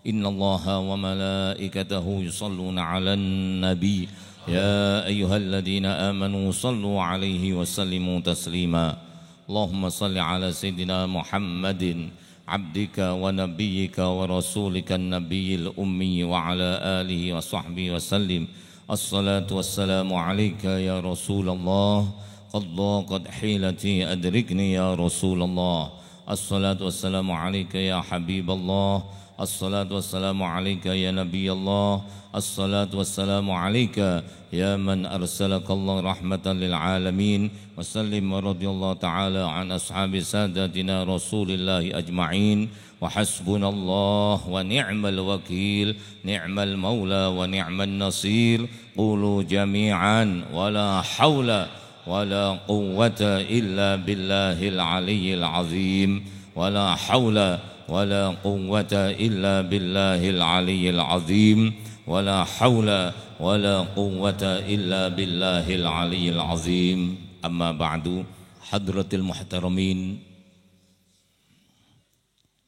Innallaha wa malaikatahu yusalluna ala nabi ya ayyuhalladzina amanu sallu alaihi wa sallimu taslima. Allahumma salli ala Sayyidina Muhammadin abdika wa nabiyyika wa rasulika an-nabiyil ummi wa ala alihi wa sahbihi wa sallim. Assalatu wassalamu alayka ya Rasulullah, qad daqat hilati adrikni ya Rasulullah. Assalatu wassalamu alayka ya Habiballah, assalatu wassalamu alayka ya Nabiyallah, assalatu wassalamu alayka ya man arsalaka Allah rahmatan lil alamin. Wa sallim wa radiyallahu ta'ala an ashabi sadatina Rasulillahi ajma'in. Wa hasbunallah wa ni'mal wakil, ni'mal maula wa ni'mal nasir. Qulu jami'an wa la hawla wa la quwwata illa billahil aliyyil azim. Wa la hawla wa la quwwata illa billahil aliyyil azim. Wa la hawla wa la quwwata illa billahil aliyyil azim. Amma ba'du, hadratil muhtaramin,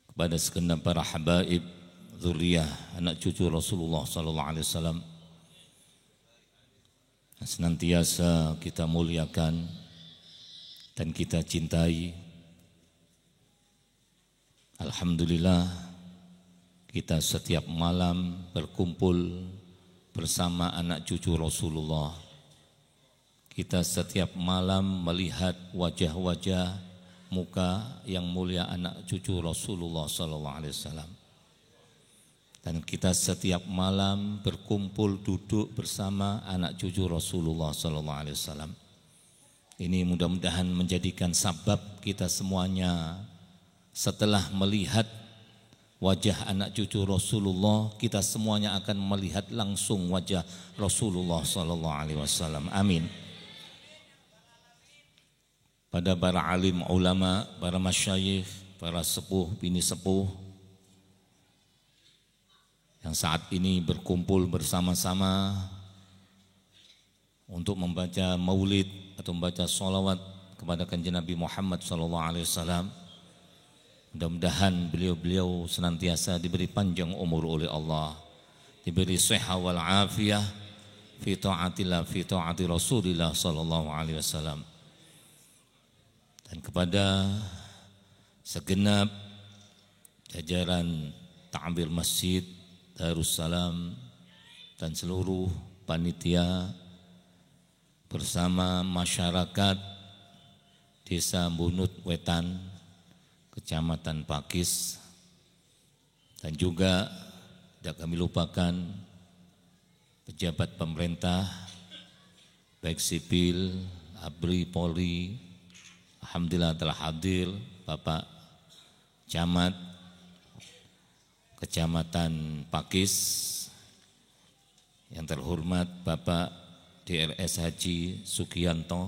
kepada segenap para habaib, zuriyah, anak cucu Rasulullah sallallahu alaihi wasallam, senantiasa kita muliakan dan kita cintai. Alhamdulillah, kita setiap malam berkumpul bersama anak cucu Rasulullah. Kita setiap malam melihat wajah-wajah muka yang mulia anak cucu Rasulullah sallallahu alaihi wasallam. Dan kita setiap malam berkumpul duduk bersama anak cucu Rasulullah sallallahu alaihi wasallam. Ini mudah-mudahan menjadikan sabab kita semuanya setelah melihat wajah anak cucu Rasulullah, kita semuanya akan melihat langsung wajah Rasulullah sallallahu alaihi wasallam. Amin. Pada para alim ulama, para masyayikh, para sepuh, bini sepuh yang saat ini berkumpul bersama-sama untuk membaca maulid atau membaca sholawat kepada kanjeng Nabi Muhammad SAW. Mudah-mudahan beliau-beliau senantiasa diberi panjang umur oleh Allah, diberi sehat wal afiyah fi ta'atillah, fi ta'ati Rasulillah SAW. Dan kepada segenap jajaran Ta'mir Masjid Darussalam dan seluruh panitia bersama masyarakat Desa Bunut Wetan, Kecamatan Pakis, dan juga tidak kami lupakan pejabat pemerintah baik sipil, ABRI, Polri. Alhamdulillah telah hadir Bapak Camat Kecamatan Pakis, yang terhormat Bapak DRS Haji Sugianto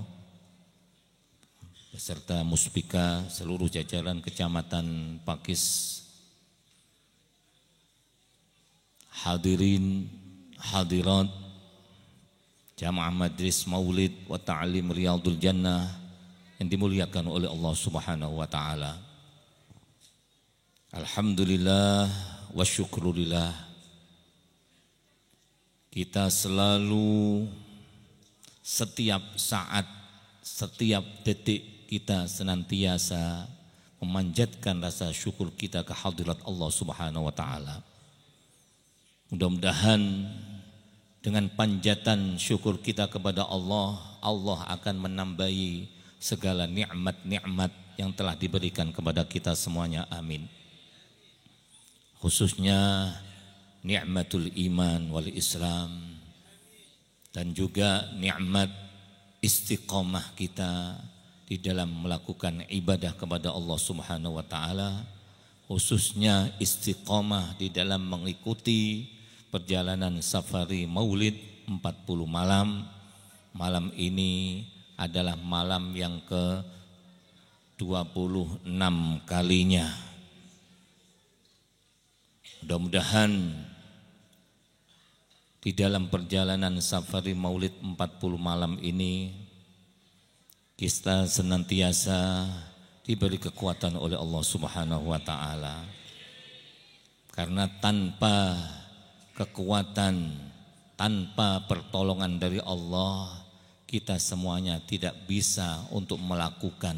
beserta Muspika seluruh jajaran Kecamatan Pakis, hadirin hadirat Jamaah Majlis Maulid wa Ta'lim Riyadul Jannah yang dimuliakan oleh Allah Subhanahu wa taala. Alhamdulillah wa syukrulillah. Kita selalu setiap saat, setiap detik kita senantiasa memanjatkan rasa syukur kita ke hadirat Allah Subhanahu wa taala. Mudah-mudahan dengan panjatan syukur kita kepada Allah, Allah akan menambahi segala nikmat-nikmat yang telah diberikan kepada kita semuanya. Amin. Khususnya nikmatul iman wal Islam, dan juga nikmat istiqamah kita di dalam melakukan ibadah kepada Allah Subhanahu wa taala, khususnya istiqamah di dalam mengikuti perjalanan safari Maulid 40 malam. Malam ini adalah malam yang ke-26 kalinya. Mudah-mudahan Di dalam perjalanan safari Maulid 40 malam ini, kita senantiasa diberi kekuatan oleh Allah Subhanahu wa Ta'ala. Karena tanpa kekuatan, tanpa pertolongan dari Allah, kita semuanya tidak bisa untuk melakukan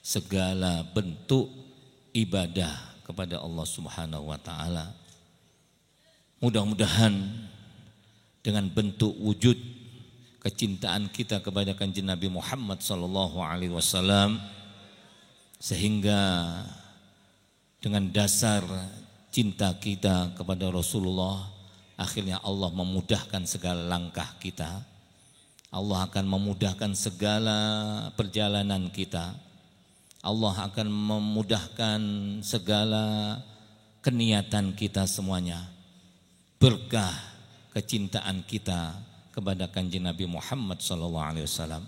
segala bentuk ibadah kepada Allah Subhanahu wa Ta'ala. Mudah-mudahan dengan bentuk wujud kecintaan kita kepada Kanjeng Nabi Muhammad sallallahu alaihi wasallam, sehingga dengan dasar cinta kita kepada Rasulullah, akhirnya Allah memudahkan segala langkah kita. Allah akan memudahkan segala perjalanan kita. Allah akan memudahkan segala keniatan kita semuanya. Berkah kecintaan kita kepada Kanjeng Nabi Muhammad SAW.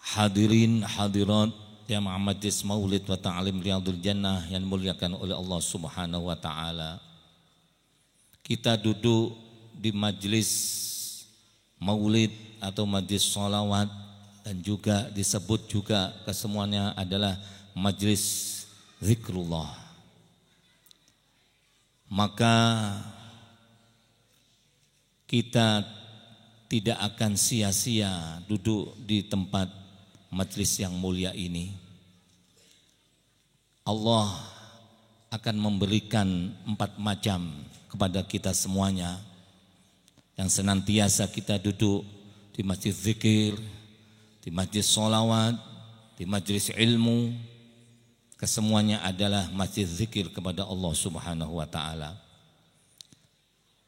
Hadirin hadirat jamaah majlis Maulid wa Ta'lim Riyadhul Jannah yang dimuliakan oleh Allah Subhanahu wa Ta'ala. Kita duduk di majlis Maulid atau majlis sholawat, dan juga disebut juga kesemuanya adalah majlis zikrullah. Maka kita tidak akan sia-sia duduk di tempat majlis yang mulia ini. Allah akan memberikan 4 macam kepada kita semuanya, yang senantiasa kita duduk di masjid zikir, di majlis sholawat, di majlis ilmu. Kesemuanya adalah masjid zikir kepada Allah Subhanahu wa Ta'ala.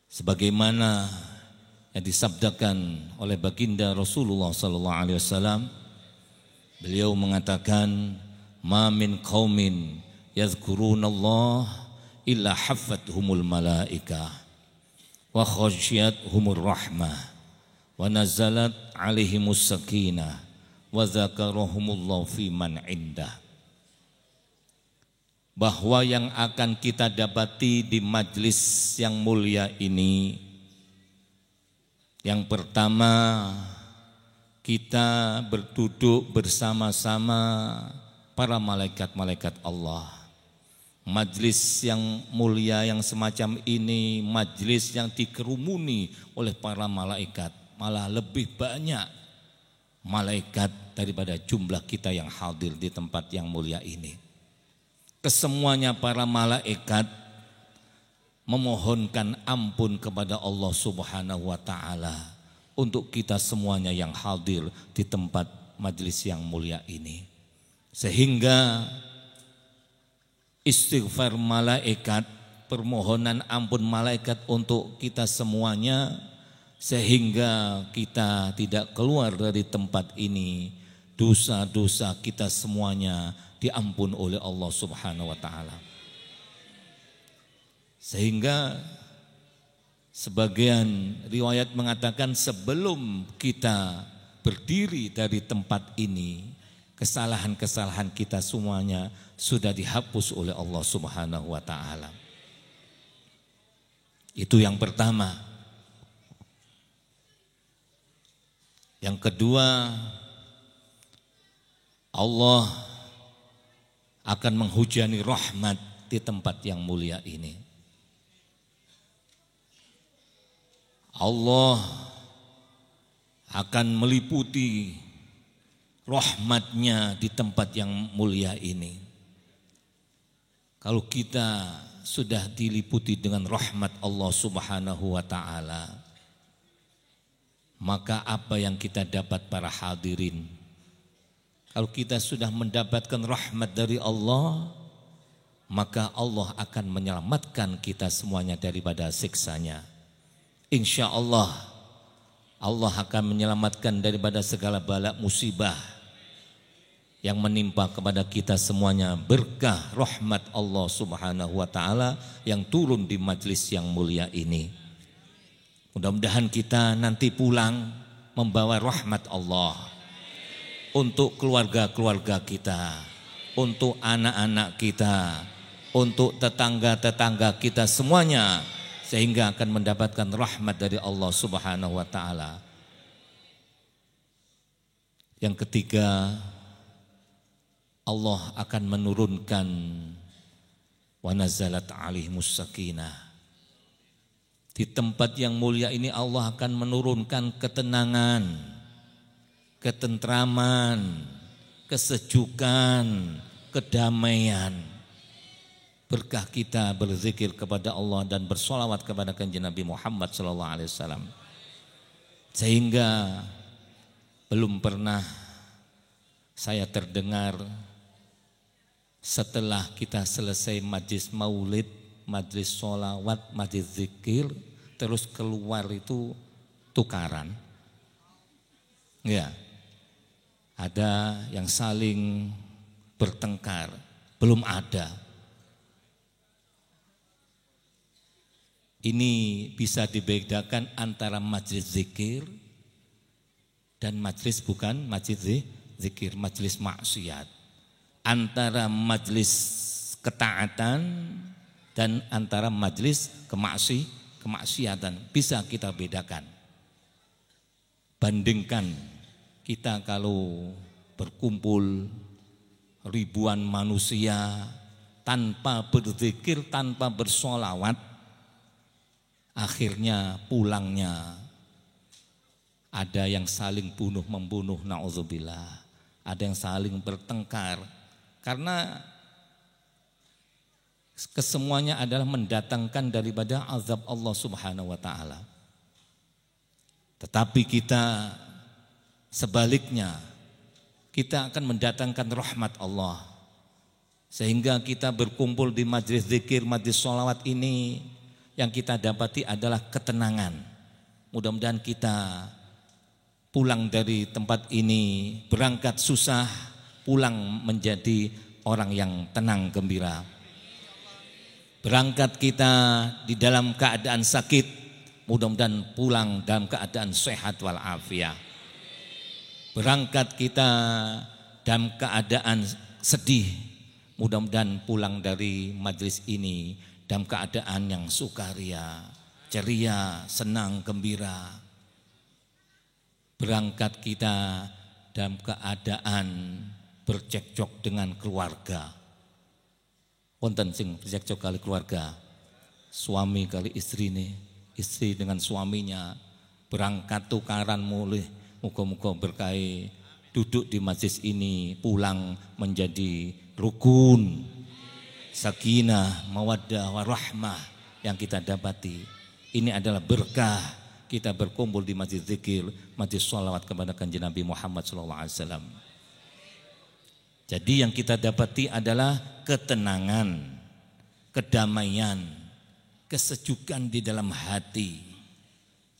Sebagaimana yang disabdakan oleh baginda Rasulullah sallallahu alaihi wasallam, beliau mengatakan, "Ma min qaumin yadhkurunallah illa haffathumul malaikah wa khashiyatuhumur rahmah wa nazalat alaihimus sakinah wa dzakarahumullahu fi man indah." Bahwa yang akan kita dapati di majlis yang mulia ini, yang pertama, kita berduduk bersama-sama para malaikat-malaikat Allah. Majlis yang mulia yang semacam ini, majlis yang dikerumuni oleh para malaikat, malah lebih banyak malaikat daripada jumlah kita yang hadir di tempat yang mulia ini. Kesemuanya para malaikat memohonkan ampun kepada Allah Subhanahu wa Ta'ala untuk kita semuanya yang hadir di tempat majlis yang mulia ini. Sehingga istighfar malaikat, permohonan ampun malaikat untuk kita semuanya, sehingga kita tidak keluar dari tempat ini, dosa-dosa kita semuanya diampun oleh Allah Subhanahu wa Ta'ala. Sehingga sebagian riwayat mengatakan sebelum kita berdiri dari tempat ini, kesalahan-kesalahan kita semuanya sudah dihapus oleh Allah Subhanahu wa Ta'ala. Itu yang pertama. Yang kedua, Allah akan menghujani rahmat di tempat yang mulia ini. Allah akan meliputi rahmatnya di tempat yang mulia ini. Kalau kita sudah diliputi dengan rahmat Allah Subhanahu wa Ta'ala, maka apa yang kita dapat para hadirin? Kalau kita sudah mendapatkan rahmat dari Allah, maka Allah akan menyelamatkan kita semuanya daripada siksanya. Insya Allah, Allah akan menyelamatkan daripada segala bala musibah yang menimpa kepada kita semuanya, berkah rahmat Allah Subhanahu wa Ta'ala yang turun di majlis yang mulia ini. Mudah-mudahan kita nanti pulang membawa rahmat Allah untuk keluarga-keluarga kita, untuk anak-anak kita, untuk tetangga-tetangga kita semuanya, sehingga akan mendapatkan rahmat dari Allah Subhanahu wa taala. Yang ketiga, Allah akan menurunkan wa nazalat alaihimus sakinah. Di tempat yang mulia ini Allah akan menurunkan ketenangan, ketentraman, kesejukan, kedamaian. Berkah kita berzikir kepada Allah dan bersolawat kepada kanjeng Nabi Muhammad SAW. Sehingga belum pernah saya terdengar setelah kita selesai majlis maulid, majlis sholawat, majlis zikir, terus keluar itu tukaran. Ya, ada yang saling bertengkar, belum ada. Ini bisa dibedakan antara majlis zikir dan majlis bukan majlis zikir, majlis maksiat. Antara majlis ketaatan dan antara majlis kemaksiatan bisa kita bedakan. Bandingkan kita kalau berkumpul ribuan manusia tanpa berzikir, tanpa bersolawat, akhirnya pulangnya ada yang saling bunuh-membunuh, na'udzubillah. Ada yang saling bertengkar. Karena kesemuanya adalah mendatangkan daripada azab Allah Subhanahu wa taala. Tetapi kita sebaliknya, kita akan mendatangkan rahmat Allah. Sehingga kita berkumpul di majlis zikir, majlis sholawat ini, yang kita dapati adalah ketenangan. Mudah-mudahan kita pulang dari tempat ini, berangkat susah, pulang menjadi orang yang tenang, gembira. Berangkat kita di dalam keadaan sakit, mudah-mudahan pulang dalam keadaan sehat walafiat. Berangkat kita dalam keadaan sedih, mudah-mudahan pulang dari majlis ini dalam keadaan yang sukaria, ceria, senang, gembira. Berangkat kita dalam keadaan bercekcok dengan keluarga. Wonten sing bercekcok kali keluarga, suami kali istri nih, istri dengan suaminya berangkat tukaran mulih. Muga-muga berkahi duduk di majlis ini pulang menjadi rukun, sakinah, mawaddah, warahmah yang kita dapati. Ini adalah berkah kita berkumpul di majlis zikir, majlis sholawat kepada kanjeng Nabi Muhammad SAW. Jadi yang kita dapati adalah ketenangan, kedamaian, kesejukan di dalam hati.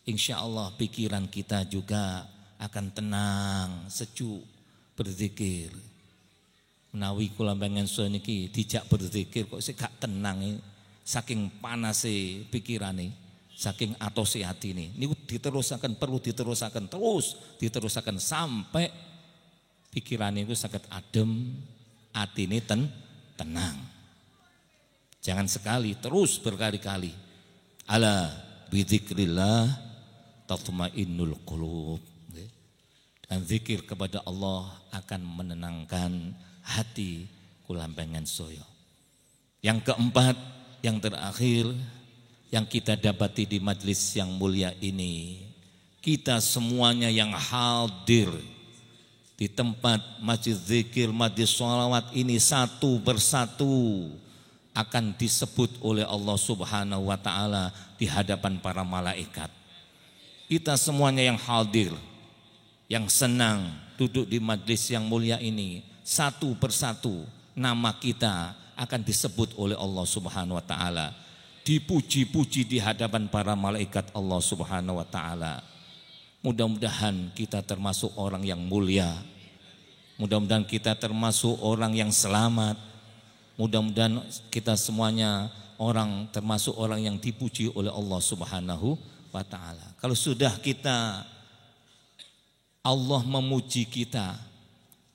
Insya Allah pikiran kita juga akan tenang, sejuk, berzikir. Menawi kula pengen niki dijak berzikir kok sik gak tenang, saking panase pikirane, saking atose hatine. Niku diterusaken, perlu diterusaken terus, diterusaken sampai pikiran itu sakit adem, hati ini tenang. Jangan sekali, terus berkali-kali. Ala bidzikrillah tatmainnul qulub. Dan zikir kepada Allah akan menenangkan hati kula pengen soyo. Yang keempat, yang terakhir, yang kita dapati di majlis yang mulia ini, kita semuanya yang hadir di tempat majlis zikir, majlis sholawat ini satu persatu akan disebut oleh Allah Subhanahu wa taala di hadapan para malaikat. Kita semuanya yang hadir, yang senang duduk di majlis yang mulia ini, satu persatu nama kita akan disebut oleh Allah Subhanahu wa taala, dipuji-puji di hadapan para malaikat Allah Subhanahu wa taala. Mudah-mudahan kita termasuk orang yang mulia. Mudah-mudahan kita termasuk orang yang selamat. Mudah-mudahan kita semuanya termasuk orang yang dipuji oleh Allah Subhanahu wa taala. Kalau sudah kita, Allah memuji kita,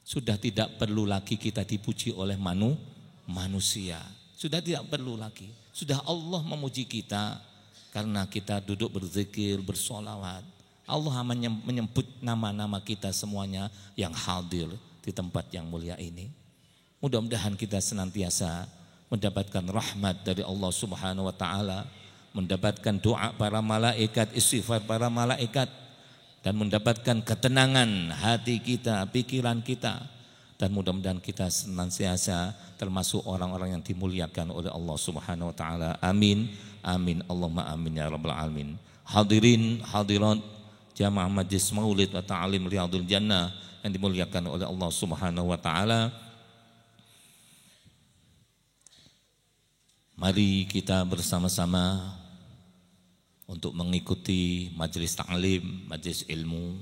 sudah tidak perlu lagi kita dipuji oleh manusia. Sudah tidak perlu lagi. Sudah Allah memuji kita, karena kita duduk berzikir, bersolawat. Allah menyebut nama-nama kita semuanya yang hadir di tempat yang mulia ini. Mudah-mudahan kita senantiasa mendapatkan rahmat dari Allah Subhanahu wa taala, mendapatkan doa para malaikat, istighfar para malaikat, dan mendapatkan ketenangan hati kita, pikiran kita, dan mudah-mudahan kita senantiasa termasuk orang-orang yang dimuliakan oleh Allah Subhanahu wa taala. Amin. Amin. Allahumma amin ya rabbal alamin. Hadirin hadirat jamaah majlis Maulid wa Ta'lim Riyadul Jannah yang dimuliakan oleh Allah Subhanahu wa taala. Mari kita bersama-sama untuk mengikuti majlis ta'lim, majlis ilmu.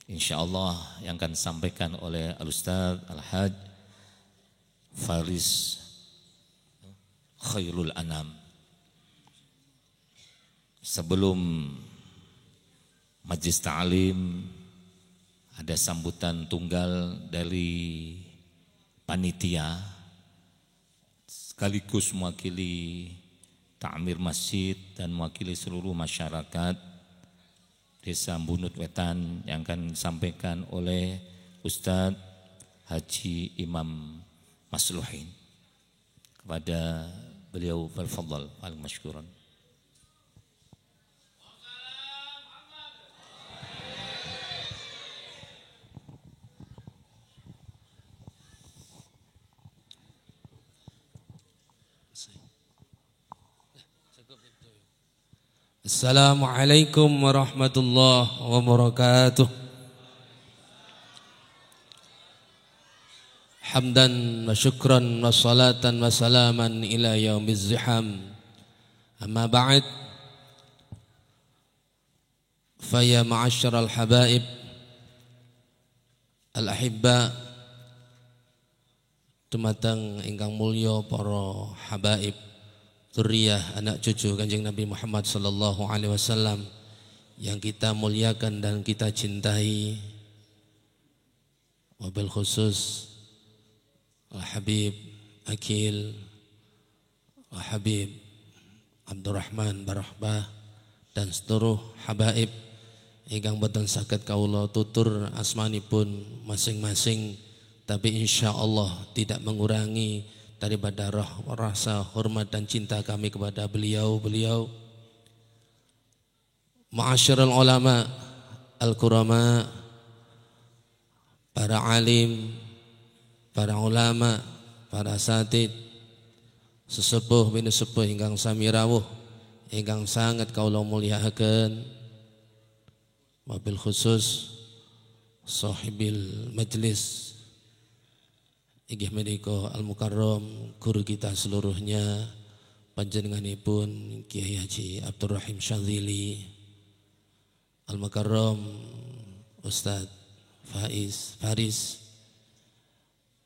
InsyaAllah yang akan disampaikan oleh Al-Ustaz Al-Haj Faris Khairul Anam. Sebelum majlis ta'lim ada sambutan tunggal dari panitia sekaligus mewakili Ta'mir Masjid dan mewakili seluruh masyarakat Desa Bunut Wetan yang akan disampaikan oleh Ustadz Haji Imam Masluhin. Kepada beliau berfadhal al-mashkuran. Assalamualaikum warahmatullahi wabarakatuh. Hamdan wa syukran wa salatan wa salaman ila yaumiz ziham. Amma ba'd. Faya ma'asyiral habaib al-ahibba, dumateng ingkang mulya para habaib, dzurriyyah anak cucu Kanjeng Nabi Muhammad sallallahu alaihi wasallam yang kita muliakan dan kita cintai. Wabil khusus Al-Habib Akil Al-Habib Abdurrahman Barahbah dan seluruh habaib ingkang boten saged kawula tutur asmanipun masing-masing, tapi insyaallah tidak mengurangi daripada rasa hormat dan cinta kami kepada beliau-beliau. Ma'asyiral ulama al-kurama, para alim, para ulama, para asatid, sesepuh bin sepuh ingkang sami rawuh, ingkang sangat kaula mulyakaken, wabil khusus sahibil majlis inggih menika Al-Mukarram guru kita seluruhnya, panjenenganipun Kiai Haji Abdurrahim Syadzili, Al-Mukarram Ustadz Faris,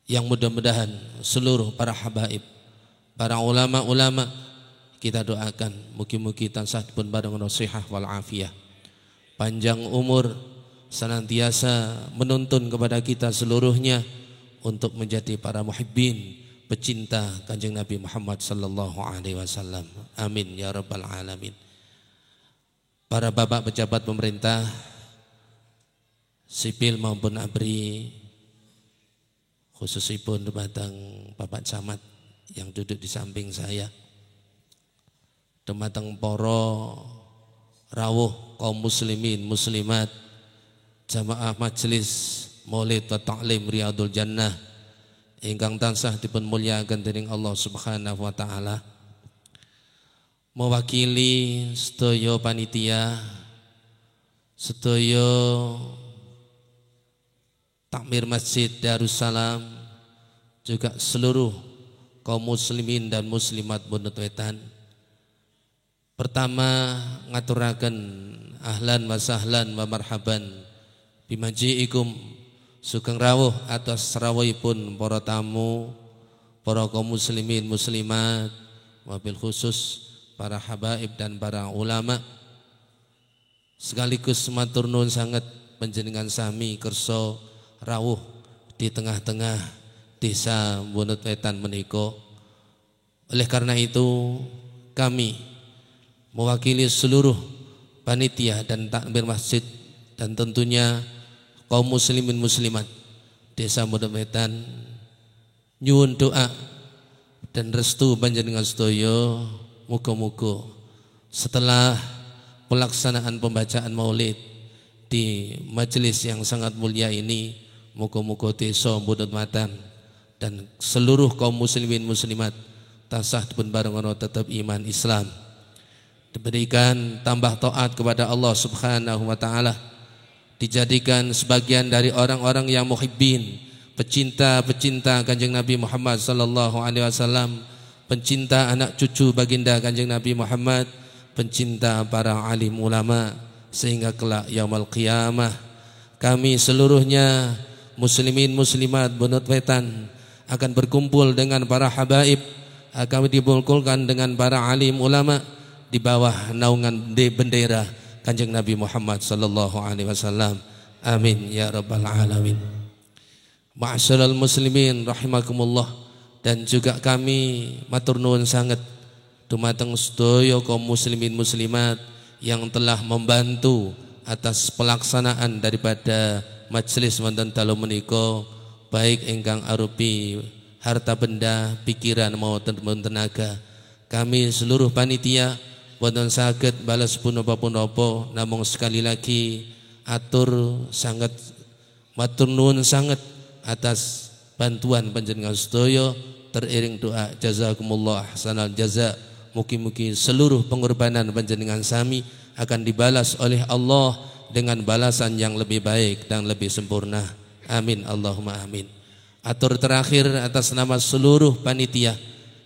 yang mudah-mudahan seluruh para habaib, para ulama-ulama kita doakan mugi-mugi tansah dipun bareng nasihat wal afiyah, panjang umur, senantiasa menuntun kepada kita seluruhnya untuk menjadi para muhibbin, pecinta Kanjeng Nabi Muhammad sallallahu alaihi wasallam. Amin ya rabbal alamin. Para bapak pejabat pemerintah sipil maupun ABRI, khususipun dumateng Bapak Camat yang duduk di samping saya, dumateng para rawuh kaum muslimin muslimat, jamaah majelis Maulid wa Ta'lim Riyadul Jannah ingkang tansah dipun mulyakaken dening Allah Subhanahu wa taala. Mewakili sedaya panitia, sedaya Takmir Masjid Darussalam, juga seluruh kaum muslimin dan muslimat Bunut Wetan. Pertama ngaturaken ahlan wa sahlan wa marhaban bimaji'ikum, sugeng rawuh atas rawuhipun para tamu, para kaum muslimin muslimat, wabil khusus para habaib dan para ulama. Sekaligus matur nuwun sanget panjenengan sami kersa rawuh di tengah-tengah desa Bunut Wetan menika. Oleh karena itu kami mewakili seluruh panitia dan takmir masjid dan tentunya kaum muslimin muslimat Desa Modowetan nyuwun doa dan restu panjenengan sedaya muga-muga setelah pelaksanaan pembacaan maulid di majelis yang sangat mulia ini, muga-muga Desa Modowetan dan seluruh kaum muslimin muslimat tasah dipun barengono tetap iman Islam, diberikan tambah taat kepada Allah Subhanahu wa taala, dijadikan sebagian dari orang-orang yang muhibbin, pecinta-pecinta Kanjeng Nabi Muhammad sallallahu alaihi wasallam, pencinta anak cucu baginda Kanjeng Nabi Muhammad, pencinta para alim ulama, sehingga kelak yaumul qiyamah kami seluruhnya muslimin muslimat Bunut Wetan akan berkumpul dengan para habaib, akan dikumpulkan dengan para alim ulama di bawah naungan bendera Kanjeng Nabi Muhammad sallallahu alaihi wasallam. Amin ya rabbal alamin. Ma'asyiral muslimin rahimakumullah, dan juga kami matur nuwun sanget dumateng sedaya kaum muslimin muslimat yang telah membantu atas pelaksanaan daripada majelis wonten dalu menika, baik ingkang arupi harta benda, pikiran maupun tenaga. Kami seluruh panitia boten saged balas punapa-punapa, namung sekali lagi atur sangat matur nuwun sanget atas bantuan panjenengan sedaya, teriring doa jazakumullah ahsanal jaza. Mugi-mugi seluruh pengorbanan panjenengan sami akan dibalas oleh Allah dengan balasan yang lebih baik dan lebih sempurna. Amin Allahumma amin. Atur terakhir atas nama seluruh panitia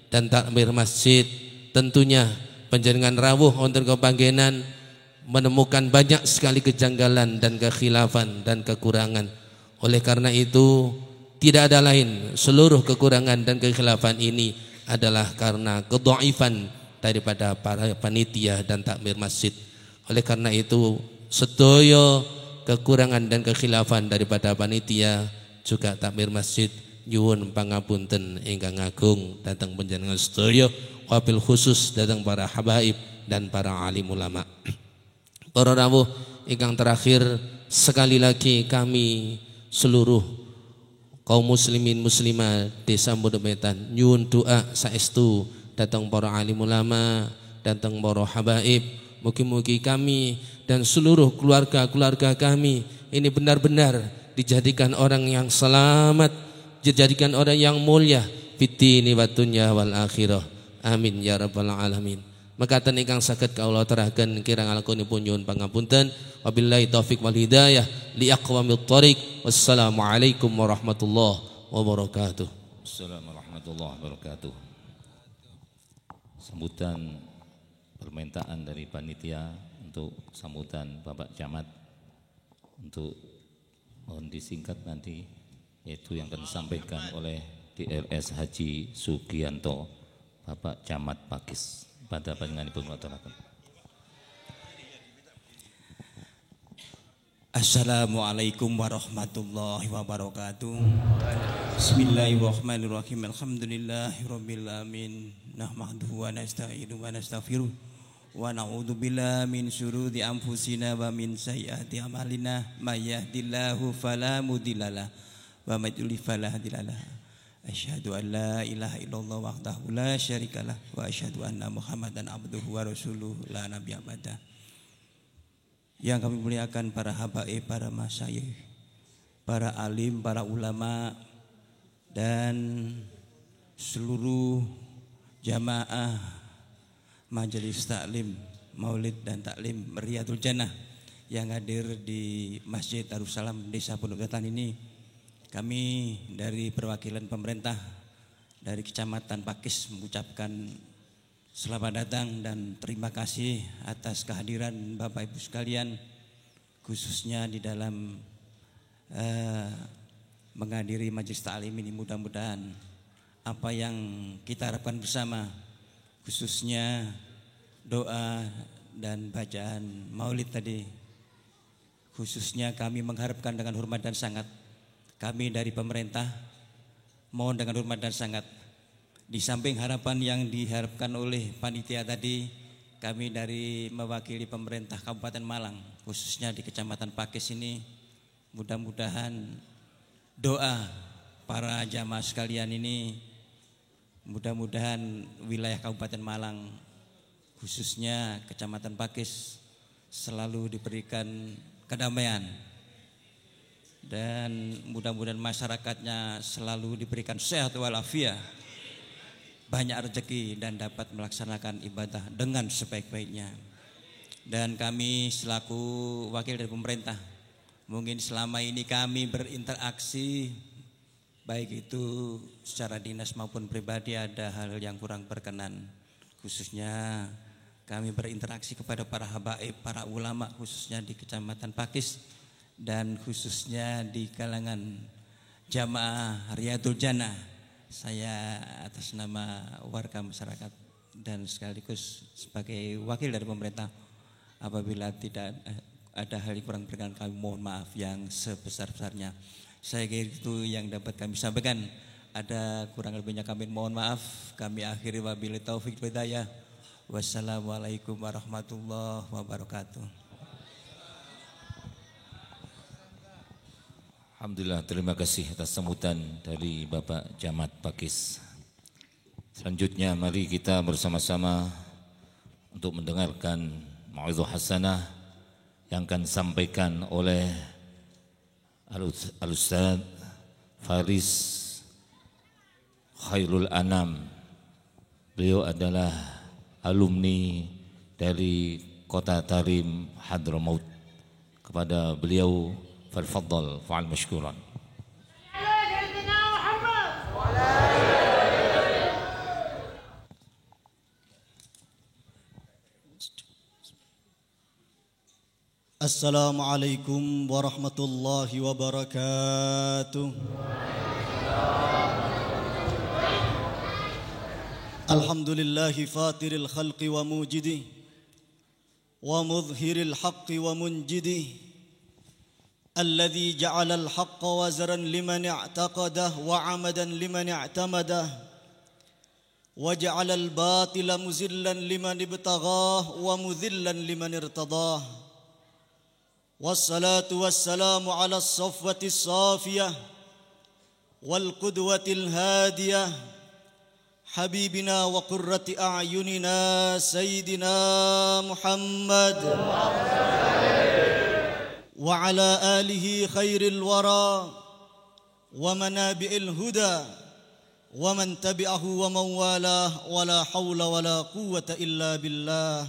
dan takmir masjid, tentunya panjenengan rawuh wonten kepanggenan menemukan banyak sekali kejanggalan dan kekhilafan dan kekurangan. Oleh karena itu tidak ada lain, seluruh kekurangan dan kekhilafan ini adalah karena kedhaifan daripada para panitia dan takmir masjid. Oleh karena itu sedaya kekurangan dan kekhilafan daripada panitia juga takmir masjid nyuwun pangapunten ingkang agung dhateng panjenengan sedaya, wabil khusus dhateng para habaib dan para alim ulama. Para rawuh ingkang terakhir, sekali lagi kami seluruh kaum muslimin muslimat Desa Modowetan nyuwun doa saestu dhateng para alim ulama, dhateng para habaib. Mugi-mugi kami dan seluruh keluarga-keluarga kami ini benar-benar dijadikan orang yang selamat, dijadikan orang yang mulia fitini wa dunya wal akhirah. Amin ya rabbal alamin. Mekaten ingkang saged kaula teraken kirang alkunipun nyuwun pangapunten. Wabillahi taufik wal hidayah li aqwamit thoriq. Wassalamualaikum warahmatullahi wabarakatuh. Assalamualaikum warahmatullahi wabarakatuh. Sambutan permintaan dari panitia untuk sambutan Bapak Camat untuk mohon disingkat nanti, yaitu yang akan disampaikan oleh DRS Haji Sugianto, Bapak Camat Pakis. Pada panjenenganipun ngaturaken. Assalamualaikum warahmatullahi wabarakatuh. Bismillahirrahmanirrahim. Alhamdulillahirabbil alamin. Nahmaduhu wa nasta'inuhu wa nastaghfiruh. Wa na'udzu billahi min syururi anfusina wa min sayyiati a'malina. May yahdihillahu fala mudhillalah wa may yudlil fala hadiyalah. Asyhadu an la ilaha illallah wahdahu la syarikalah wa asyhadu anna Muhammadan abduhu wa rasuluhu la nabiyya ba'da. Yang kami muliakan para habaib, para masyayikh, para alim, para ulama dan seluruh jamaah majelis taklim, maulid dan taklim Riyadul Jannah yang hadir di Masjid Darussalam Desa Modowetan ini. Kami dari perwakilan pemerintah dari Kecamatan Pakis mengucapkan selamat datang dan terima kasih atas kehadiran Bapak Ibu sekalian, khususnya di dalam menghadiri majelis taklim ini. Mudah-mudahan apa yang kita harapkan bersama, khususnya doa dan bacaan maulid tadi, khususnya kami mengharapkan dengan hormat dan sangat, kami dari pemerintah mohon dengan hormat dan sangat Di samping harapan yang diharapkan oleh panitia tadi, kami dari mewakili pemerintah Kabupaten Malang, khususnya di Kecamatan Pakis ini, mudah-mudahan doa para jamaah sekalian ini, mudah-mudahan wilayah Kabupaten Malang, khususnya Kecamatan Pakis, selalu diberikan kedamaian, dan mudah-mudahan masyarakatnya selalu diberikan sehat walafiat, banyak rezeki dan dapat melaksanakan ibadah dengan sebaik-baiknya. Dan kami selaku wakil dari pemerintah, mungkin selama ini kami berinteraksi baik itu secara dinas maupun pribadi ada hal yang kurang berkenan, khususnya kami berinteraksi kepada para habaib, para ulama khususnya di Kecamatan Pakis dan khususnya di kalangan jamaah Riyadul Jannah. Saya atas nama warga masyarakat dan sekaligus sebagai wakil dari pemerintah, apabila tidak ada hal yang kurang berkenan kami mohon maaf yang sebesar-besarnya. Saya kira itu yang dapat kami sampaikan. Ada kurang lebihnya kami mohon maaf. Kami akhiri wabillahi taufik wal hidayah. Wassalamualaikum warahmatullahi wabarakatuh. Alhamdulillah, terima kasih atas sambutan dari Bapak Camat Pakis. Selanjutnya mari kita bersama-sama untuk mendengarkan mau'izah hasanah yang akan disampaikan oleh Al-Ustaz Faris Khairul Anam. Beliau adalah alumni dari Kota Tarim Hadramaut. Kepada beliau فالفضل فعل مشكورا. السلام عليكم ورحمة الله وبركاته. الحمد لله فاطر الخلق وموجده ومظهر الحق ومنجده الذي جعل الحق وزرا لمن اعتقده وعمدا لمن اعتمده وجعل الباطل مزلا لمن ابتغاه ومذلا لمن ارتضاه والصلاة والسلام على الصفوة الصافية والقدوة الهادية حبيبنا وقرة أعيننا سيدنا محمد وعلى آله خير الورى ومنابع الهدى ومن تبعه ومن والاه ولا حول ولا قوة إلا بالله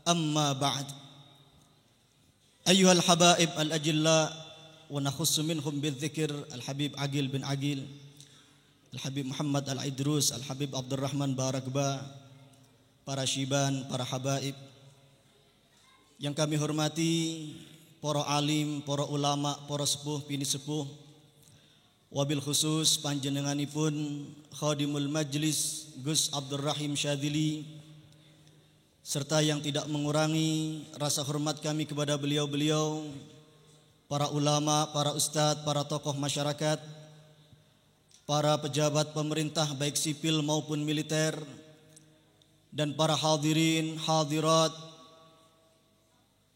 أما بعد أيها الحبائب الأجلاء ونخص منهم بالذكر الحبيب عقيل بن عقيل الحبيب محمد العدروس الحبيب عبد الرحمن Barakba, para syiban, para habaib yang kami hormati, para alim, para ulama, para sepuh, bini sepuh, wabil khusus panjenenganipun khadimul majlis Gus Abdurrahim Syadzili, serta yang tidak mengurangi rasa hormat kami kepada beliau-beliau, para ulama, para ustadz, para tokoh masyarakat, para pejabat pemerintah baik sipil maupun militer, dan para hadirin, hadirat,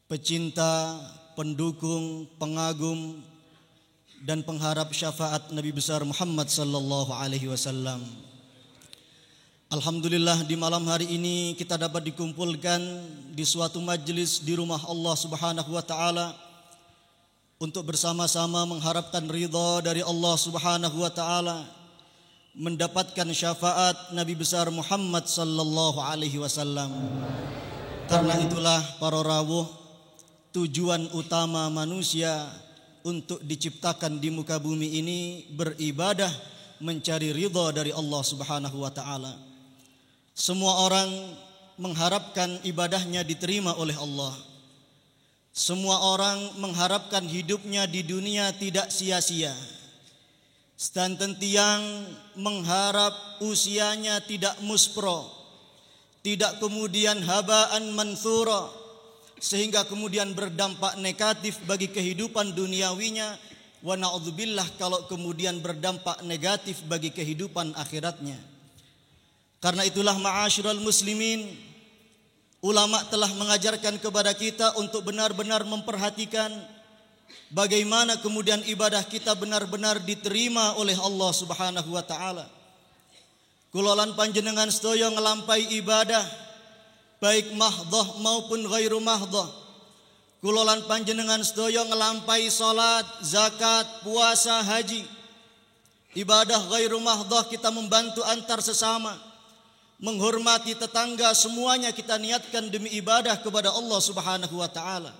pecinta, pendukung, pengagum dan pengharap syafaat Nabi besar Muhammad sallallahu alaihi wasallam. Alhamdulillah di malam hari ini kita dapat dikumpulkan di suatu majelis di rumah Allah Subhanahu wa taala untuk bersama-sama mengharapkan ridha dari Allah Subhanahu wa taala, mendapatkan syafaat Nabi besar Muhammad sallallahu alaihi wasallam. Karena itulah para rawuh, tujuan utama manusia untuk diciptakan di muka bumi ini beribadah, mencari ridha dari Allah Subhanahu wa taala. Semua orang mengharapkan ibadahnya diterima oleh Allah. Semua orang mengharapkan hidupnya di dunia tidak sia-sia. Sedanten tiang mengharap usianya tidak muspro, tidak kemudian habaan mansura, sehingga kemudian berdampak negatif bagi kehidupan duniawinya, wa na'udzubillah kalau kemudian berdampak negatif bagi kehidupan akhiratnya. Karena itulah ma'asyiral muslimin, ulama telah mengajarkan kepada kita untuk benar-benar memperhatikan bagaimana kemudian ibadah kita benar-benar diterima oleh Allah Subhanahu wa taala. Kulolan panjenengan sedaya ngelampai ibadah baik mahdhah maupun ghairu mahdhah. Kulolan panjenengan sedaya ngelampai salat, zakat, puasa, haji. Ibadah ghairu mahdhah kita membantu antar sesama, menghormati tetangga, semuanya kita niatkan demi ibadah kepada Allah Subhanahu wa taala.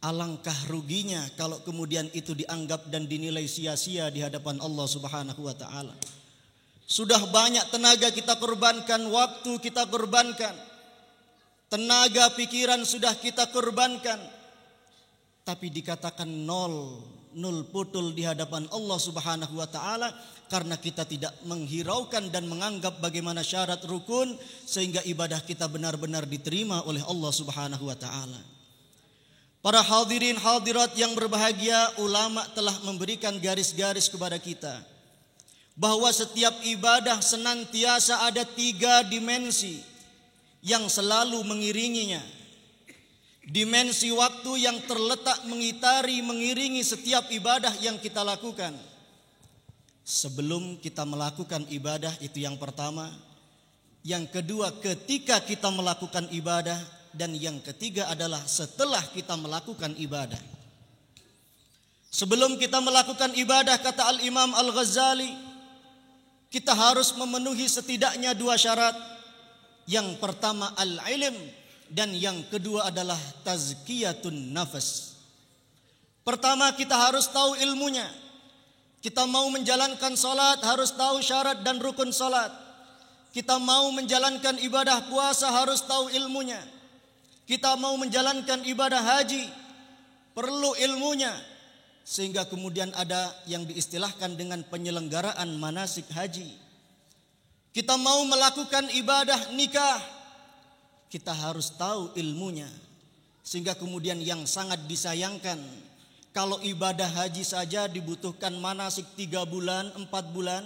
Alangkah ruginya kalau kemudian itu dianggap dan dinilai sia-sia di hadapan Allah Subhanahu wa taala. Sudah banyak tenaga kita korbankan, waktu kita korbankan, tenaga pikiran sudah kita korbankan, tapi dikatakan nol putul di hadapan Allah Subhanahu wa taala karena kita tidak menghiraukan dan menganggap bagaimana syarat rukun sehingga ibadah kita benar-benar diterima oleh Allah Subhanahu wa taala. Para hadirin hadirat yang berbahagia, ulama telah memberikan garis-garis kepada kita bahwa setiap ibadah senantiasa ada 3 dimensi yang selalu mengiringinya. Dimensi waktu yang terletak mengiringi setiap ibadah yang kita lakukan. Sebelum kita melakukan ibadah, itu yang pertama. Yang kedua, ketika kita melakukan ibadah. Dan yang ketiga adalah setelah kita melakukan ibadah. Sebelum kita melakukan ibadah, kata Al-Imam Al-Ghazali, kita harus memenuhi setidaknya 2 syarat. Yang pertama al-ilm, dan yang kedua adalah tazkiyatun nafas. Pertama, kita harus tahu ilmunya. Kita mau menjalankan salat harus tahu syarat dan rukun salat. Kita mau menjalankan ibadah puasa harus tahu ilmunya. Kita mau menjalankan ibadah haji perlu ilmunya, sehingga kemudian ada yang diistilahkan dengan penyelenggaraan manasik haji. Kita mau melakukan ibadah nikah, kita harus tahu ilmunya, sehingga kemudian yang sangat disayangkan kalau ibadah haji saja dibutuhkan manasik 3 bulan, 4 bulan,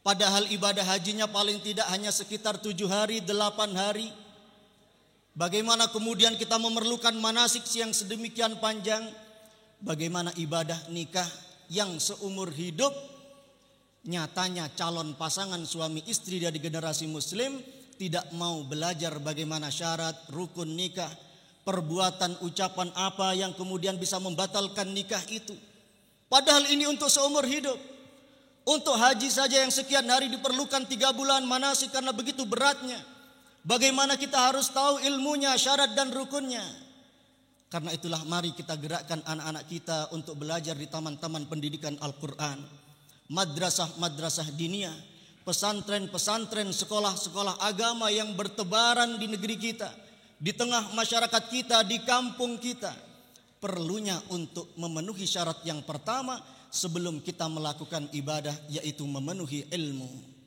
padahal ibadah hajinya paling tidak hanya sekitar 7 hari, 8 hari. Bagaimana kemudian kita memerlukan manasik yang sedemikian panjang? Bagaimana ibadah nikah yang seumur hidup? Nyatanya calon pasangan suami istri dari generasi muslim tidak mau belajar bagaimana syarat, rukun nikah, perbuatan, ucapan apa yang kemudian bisa membatalkan nikah itu. Padahal ini untuk seumur hidup. Untuk haji saja yang sekian hari diperlukan 3 bulan manasik karena begitu beratnya. Bagaimana kita harus tahu ilmunya, syarat dan rukunnya. Karena itulah mari kita gerakkan anak-anak kita untuk belajar di taman-taman pendidikan Al-Quran, madrasah-madrasah diniyah, pesantren-pesantren, sekolah-sekolah agama yang bertebaran di negeri kita, di tengah masyarakat kita, di kampung kita. Perlunya untuk memenuhi syarat yang pertama sebelum kita melakukan ibadah, yaitu memenuhi ilmu.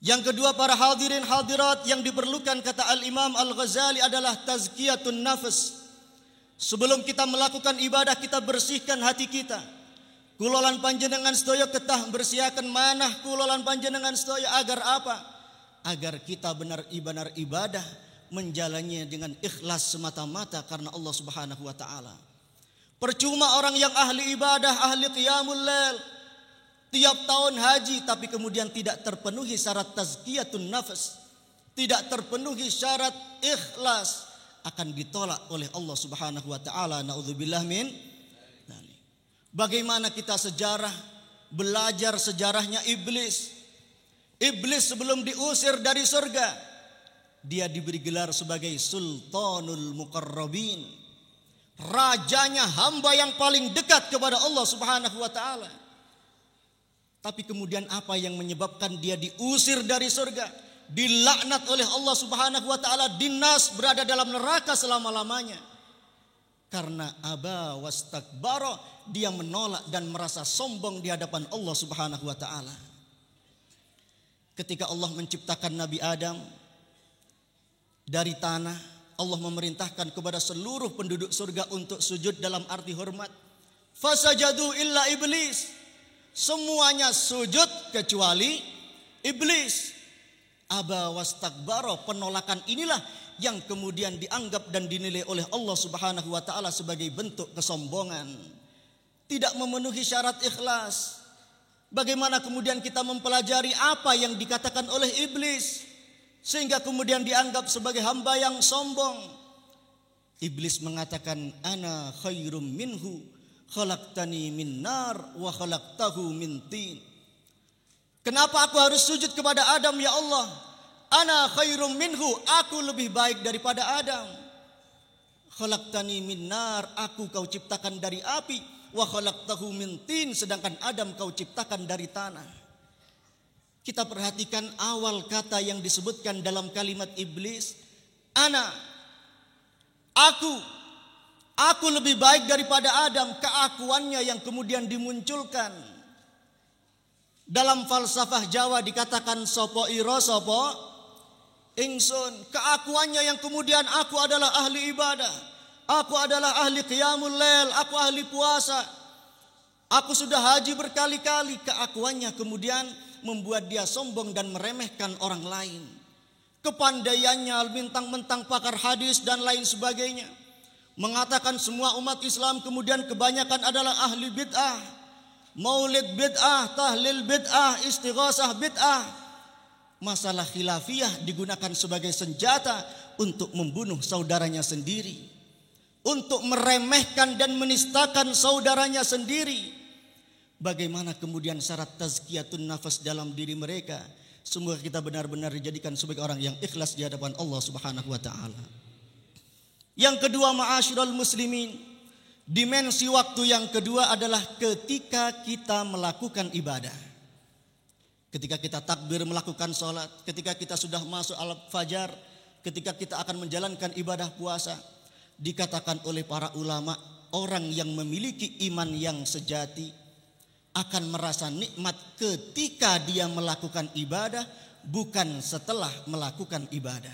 Yang kedua, para hadirin hadirat yang diperlukan, kata Al-Imam Al-Ghazali, adalah tazkiyatun nafas. Sebelum kita melakukan ibadah, kita bersihkan hati kita. Kulolan panjenengan sedaya ketah bersihkan manah kulolan panjenengan sedaya agar apa? Agar kita benar-benar ibadah menjalaninya dengan ikhlas semata-mata karena Allah Subhanahu wa taala. Percuma orang yang ahli ibadah, ahli qiyamul lail, tiap tahun haji tapi kemudian tidak terpenuhi syarat tazkiyatun nafas, tidak terpenuhi syarat ikhlas, akan ditolak oleh Allah Subhanahu wa taala. Naudzubillah min dzalik. Bagaimana kita belajar sejarahnya iblis. Iblis sebelum diusir dari surga, dia diberi gelar sebagai Sultanul Muqarrabin, rajanya hamba yang paling dekat kepada Allah Subhanahu wa taala. Tapi kemudian apa yang menyebabkan dia diusir dari surga, dilaknat oleh Allah Subhanahu wa taala, dinas berada dalam neraka selama-lamanya? Karena aba wastakbara, dia menolak dan merasa sombong di hadapan Allah Subhanahu wa taala. Ketika Allah menciptakan Nabi Adam dari tanah, Allah memerintahkan kepada seluruh penduduk surga untuk sujud dalam arti hormat. Fasajadu illa iblis. Semuanya sujud kecuali iblis. aba wastakbara, penolakan inilah yang kemudian dianggap dan dinilai oleh Allah Subhanahu wa taala sebagai bentuk kesombongan. Tidak memenuhi syarat ikhlas. Bagaimana kemudian kita mempelajari apa yang dikatakan oleh iblis sehingga kemudian dianggap sebagai hamba yang sombong. Iblis mengatakan, ana khairum minhu khalaqtani min nar wa khalaqtahu min tin. Kenapa aku harus sujud kepada Adam ya Allah? Ana khairum minhu, aku lebih baik daripada Adam. Khalaqtani min nar, aku kau ciptakan dari api, wa khalaqtahu min tin, sedangkan Adam kau ciptakan dari tanah. Kita perhatikan awal kata yang disebutkan dalam kalimat iblis, ana, aku lebih baik daripada Adam, keakuannya yang kemudian dimunculkan. Dalam falsafah Jawa dikatakan sopo iro sopo ingsun, keakuannya yang kemudian aku adalah ahli ibadah, aku adalah ahli qiyamul lail, aku ahli puasa, aku sudah haji berkali-kali. Keakuannya kemudian membuat dia sombong dan meremehkan orang lain. Kepandaiannya mentang-mentang pakar hadis dan lain sebagainya, mengatakan semua umat Islam kemudian kebanyakan adalah ahli bid'ah, maulid bid'ah, tahlil bid'ah, istighosah bid'ah. Masalah khilafiyah digunakan sebagai senjata untuk membunuh saudaranya sendiri, untuk meremehkan dan menistakan saudaranya sendiri. Bagaimana kemudian syarat tazkiyatun nafas dalam diri mereka? Semoga kita benar-benar dijadikan sebagai orang yang ikhlas di hadapan Allah Subhanahu wa taala. Yang kedua, ma'asyiral muslimin, dimensi waktu yang kedua adalah ketika kita melakukan ibadah. Ketika kita takbir melakukan sholat, ketika kita sudah masuk al-fajar, ketika kita akan menjalankan ibadah puasa, dikatakan oleh para ulama, orang yang memiliki iman yang sejati akan merasa nikmat ketika dia melakukan ibadah, bukan setelah melakukan ibadah.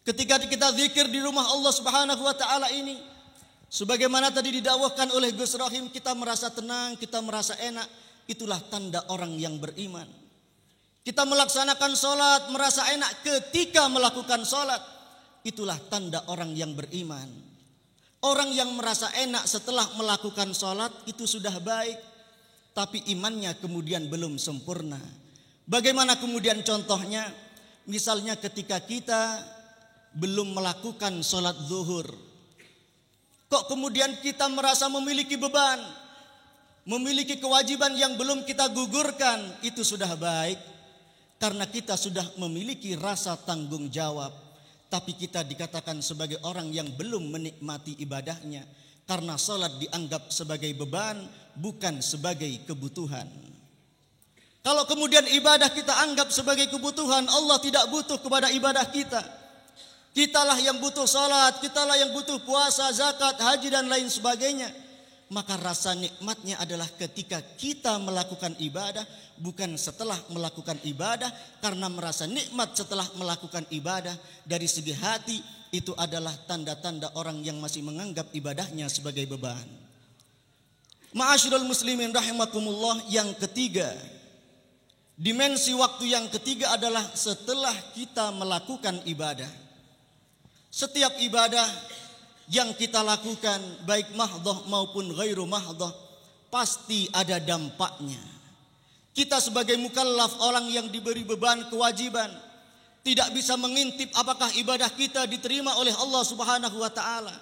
Ketika kita zikir di rumah Allah Subhanahu wa taala ini, sebagaimana tadi didakwahkan oleh Gus Rahim, kita merasa tenang, kita merasa enak. Itulah tanda orang yang beriman. Kita melaksanakan sholat, merasa enak ketika melakukan sholat. Itulah tanda orang yang beriman. Orang yang merasa enak setelah melakukan sholat itu sudah baik, tapi imannya kemudian belum sempurna. Bagaimana kemudian contohnya? Misalnya ketika kita belum melakukan sholat zuhur, kok kemudian kita merasa memiliki beban, memiliki kewajiban yang belum kita gugurkan, itu sudah baik karena kita sudah memiliki rasa tanggung jawab. Tapi kita dikatakan sebagai orang yang belum menikmati ibadahnya karena sholat dianggap sebagai beban, bukan sebagai kebutuhan. Kalau kemudian ibadah kita anggap sebagai kebutuhan, Allah tidak butuh kepada ibadah kita. Kitalah yang butuh sholat, kitalah yang butuh puasa, zakat, haji dan lain sebagainya. Maka rasa nikmatnya adalah ketika kita melakukan ibadah, bukan setelah melakukan ibadah. Karena merasa nikmat setelah melakukan ibadah dari segi hati, itu adalah tanda-tanda orang yang masih menganggap ibadahnya sebagai beban. Ma'asyiral muslimin rahimakumullah, yang ketiga, dimensi waktu yang ketiga adalah setelah kita melakukan ibadah. Setiap ibadah yang kita lakukan, baik mahdhah maupun ghairu mahdhah, pasti ada dampaknya. Kita sebagai mukallaf, orang yang diberi beban kewajiban, tidak bisa mengintip apakah ibadah kita diterima oleh Allah Subhanahu wa taala.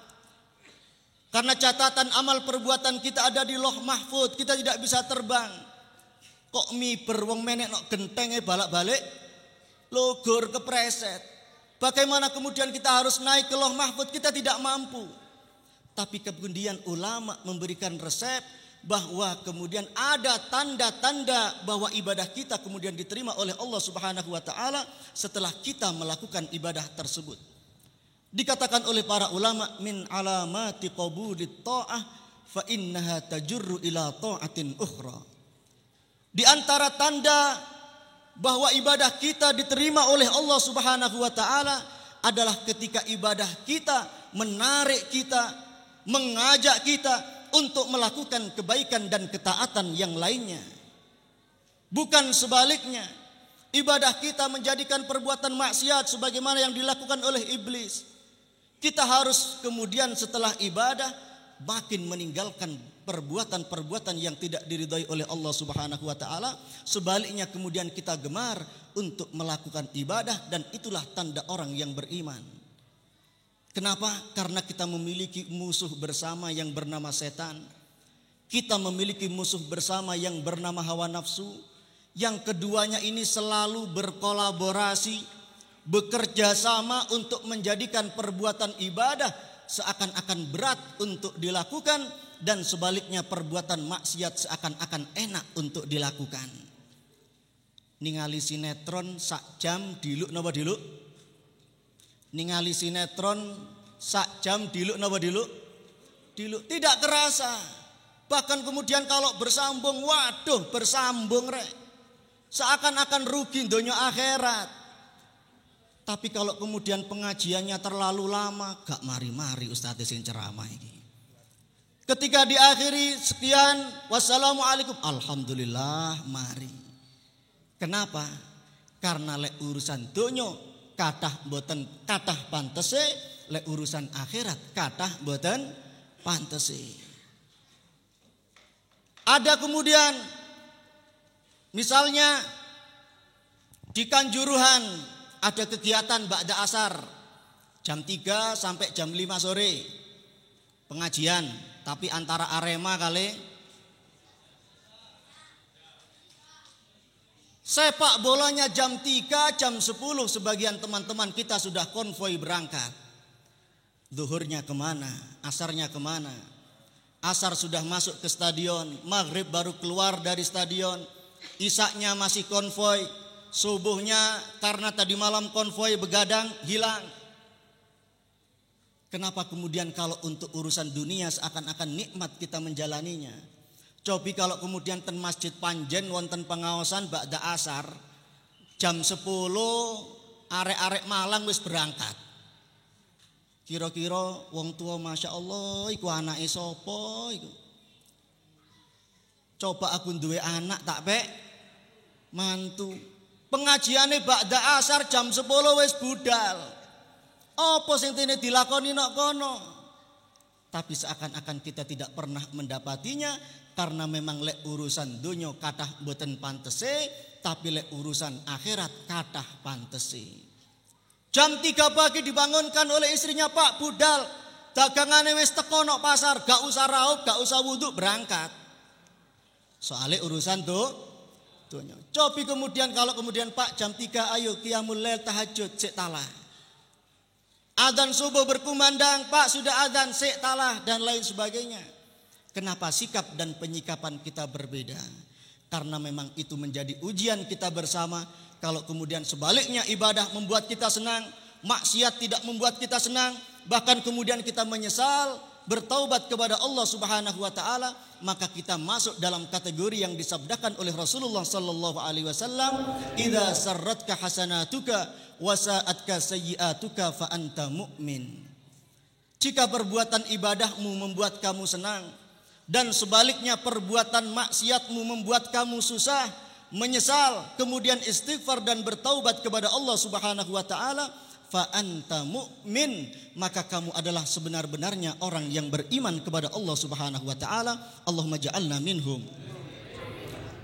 Karena catatan amal perbuatan kita ada di Lauh Mahfuz, kita tidak bisa terbang. Kok miber wong menek nok gentenge balak-balik, logor kepreset. Bagaimana kemudian kita harus naik ke Lauh Mahfuz, kita tidak mampu. Tapi kemudian ulama memberikan resep bahwa kemudian ada tanda-tanda bahwa ibadah kita kemudian diterima oleh Allah Subhanahu wa taala setelah kita melakukan ibadah tersebut. Dikatakan oleh para ulama, min alamati qabulit ta'ah fa innaha tajurru ila ta'atin ukhra. Di antara tanda bahwa ibadah kita diterima oleh Allah Subhanahu wa taala adalah ketika ibadah kita menarik kita, mengajak kita untuk melakukan kebaikan dan ketaatan yang lainnya. Bukan sebaliknya. Ibadah kita menjadikan perbuatan maksiat sebagaimana yang dilakukan oleh iblis. Kita harus kemudian setelah ibadah makin meninggalkan perbuatan-perbuatan yang tidak diridhai oleh Allah Subhanahu wa taala. Sebaliknya kemudian kita gemar untuk melakukan ibadah, dan itulah tanda orang yang beriman. Kenapa? Karena kita memiliki musuh bersama yang bernama setan. Kita memiliki musuh bersama yang bernama hawa nafsu. Yang keduanya ini selalu berkolaborasi, bekerja sama untuk menjadikan perbuatan ibadah seakan-akan berat untuk dilakukan, dan sebaliknya perbuatan maksiat seakan-akan enak untuk dilakukan. Ningali sinetron sak jam diluk napa diluk? Ningali sinetron sak jam diluk napa diluk? Diluk, tidak terasa. Bahkan kemudian kalau bersambung, waduh bersambung rek. Seakan-akan rugi dunia akhirat. Tapi kalau kemudian pengajiannya terlalu lama, gak mari-mari Ustadz sing ceramah ini. Ketika diakhiri sekian, wassalamualaikum, alhamdulillah, mari. Kenapa? Karena lek urusan dunia kathah boten kathah pantese, lek urusan akhirat kathah boten pantese. Ada kemudian misalnya di Kanjuruhan ada kegiatan ba'da asar jam 3 sampai jam 5 sore pengajian, tapi antara Arema kali sepak bolanya jam 3, jam 10 sebagian teman-teman kita sudah konvoi berangkat. Zuhurnya kemana? Asarnya kemana? Asar sudah masuk ke stadion, maghrib baru keluar dari stadion, isaknya masih konvoi, subuhnya karena tadi malam konvoi begadang hilang. Kenapa kemudian kalau untuk urusan dunia seakan-akan nikmat kita menjalaninya? Cobi kalau kemudian ten masjid Panjen wonten pengawasan ba'da asar jam 10 arek-arek Malang wis berangkat. Kira-kira wong tua Masya Allah iku anake sapa iku? Coba aku duwe anak tak pek mantu. Pengajiane ba'da asar jam 10 wis budal. Apa sing tene dilakoni nok kono? Tapi seakan-akan kita tidak pernah mendapatinya, karena memang lek urusan dunya kathah boten pantese, tapi lek urusan akhirat kathah pantese. Jam 3 pagi dibangunkan oleh istrinya, Pak budal, dagangane wis teko nok pasar, gak usah raup, gak usah wudhu, berangkat. Soalnya urusan tuh dunya. Cobi kemudian kalau kemudian Pak jam 3 ayo qiyamul lail tahajud sik talah. Adzan subuh berkumandang, Pak sudah adzan sik talah dan lain sebagainya. Kenapa sikap dan penyikapan kita berbeda? Karena memang itu menjadi ujian kita bersama. Kalau kemudian sebaliknya ibadah membuat kita senang, maksiat tidak membuat kita senang, bahkan kemudian kita menyesal, bertaubat kepada Allah Subhanahu wa taala, maka kita masuk dalam kategori yang disabdakan oleh Rasulullah sallallahu alaihi wasallam, "Idza sarratka hasanatuka wa sa'atka sayyi'atuka fa anta mu'min." Jika perbuatan ibadahmu membuat kamu senang dan sebaliknya perbuatan maksiatmu membuat kamu susah, menyesal, kemudian istighfar dan bertaubat kepada Allah Subhanahu wa taala, fa anta mu'min, maka kamu adalah sebenar-benarnya orang yang beriman kepada Allah Subhanahu wa taala. Allahumma ja'alna minhum.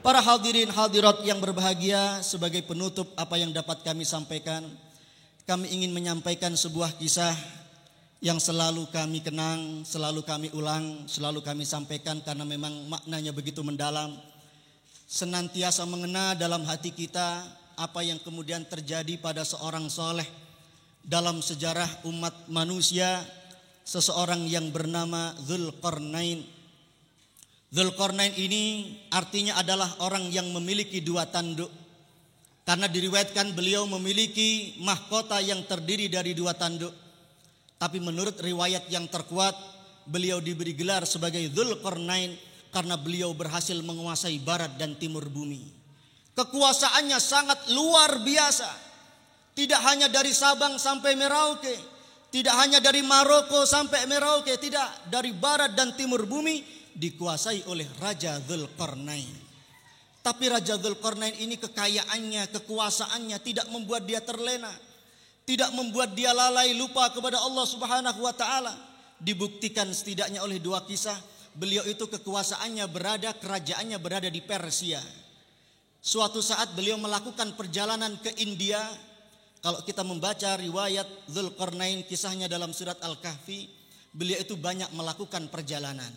Para hadirin hadirat yang berbahagia, sebagai penutup apa yang dapat kami sampaikan, kami ingin menyampaikan sebuah kisah yang selalu kami kenang, selalu kami ulang, selalu kami sampaikan karena memang maknanya begitu mendalam. Senantiasa mengena dalam hati kita apa yang kemudian terjadi pada seorang soleh dalam sejarah umat manusia, seseorang yang bernama Dzulqarnain. Dzulqarnain ini artinya adalah orang yang memiliki dua tanduk, karena diriwayatkan beliau memiliki mahkota yang terdiri dari dua tanduk. Tapi menurut riwayat yang terkuat, beliau diberi gelar sebagai Dzulqarnain karena beliau berhasil menguasai barat dan timur bumi. Kekuasaannya sangat luar biasa. Tidak hanya dari Sabang sampai Merauke, tidak hanya dari Maroko sampai Merauke, tidak, dari barat dan timur bumi dikuasai oleh Raja Dzulqarnain. Tapi Raja Dzulqarnain ini kekayaannya, kekuasaannya tidak membuat dia terlena, tidak membuat dia lalai lupa kepada Allah Subhanahu wa taala. Dibuktikan setidaknya oleh dua kisah. Beliau itu kekuasaannya berada, kerajaannya berada di Persia. Suatu saat beliau melakukan perjalanan ke India. Kalau kita membaca riwayat Dzulqarnain, kisahnya dalam surat Al-Kahfi, beliau itu banyak melakukan perjalanan.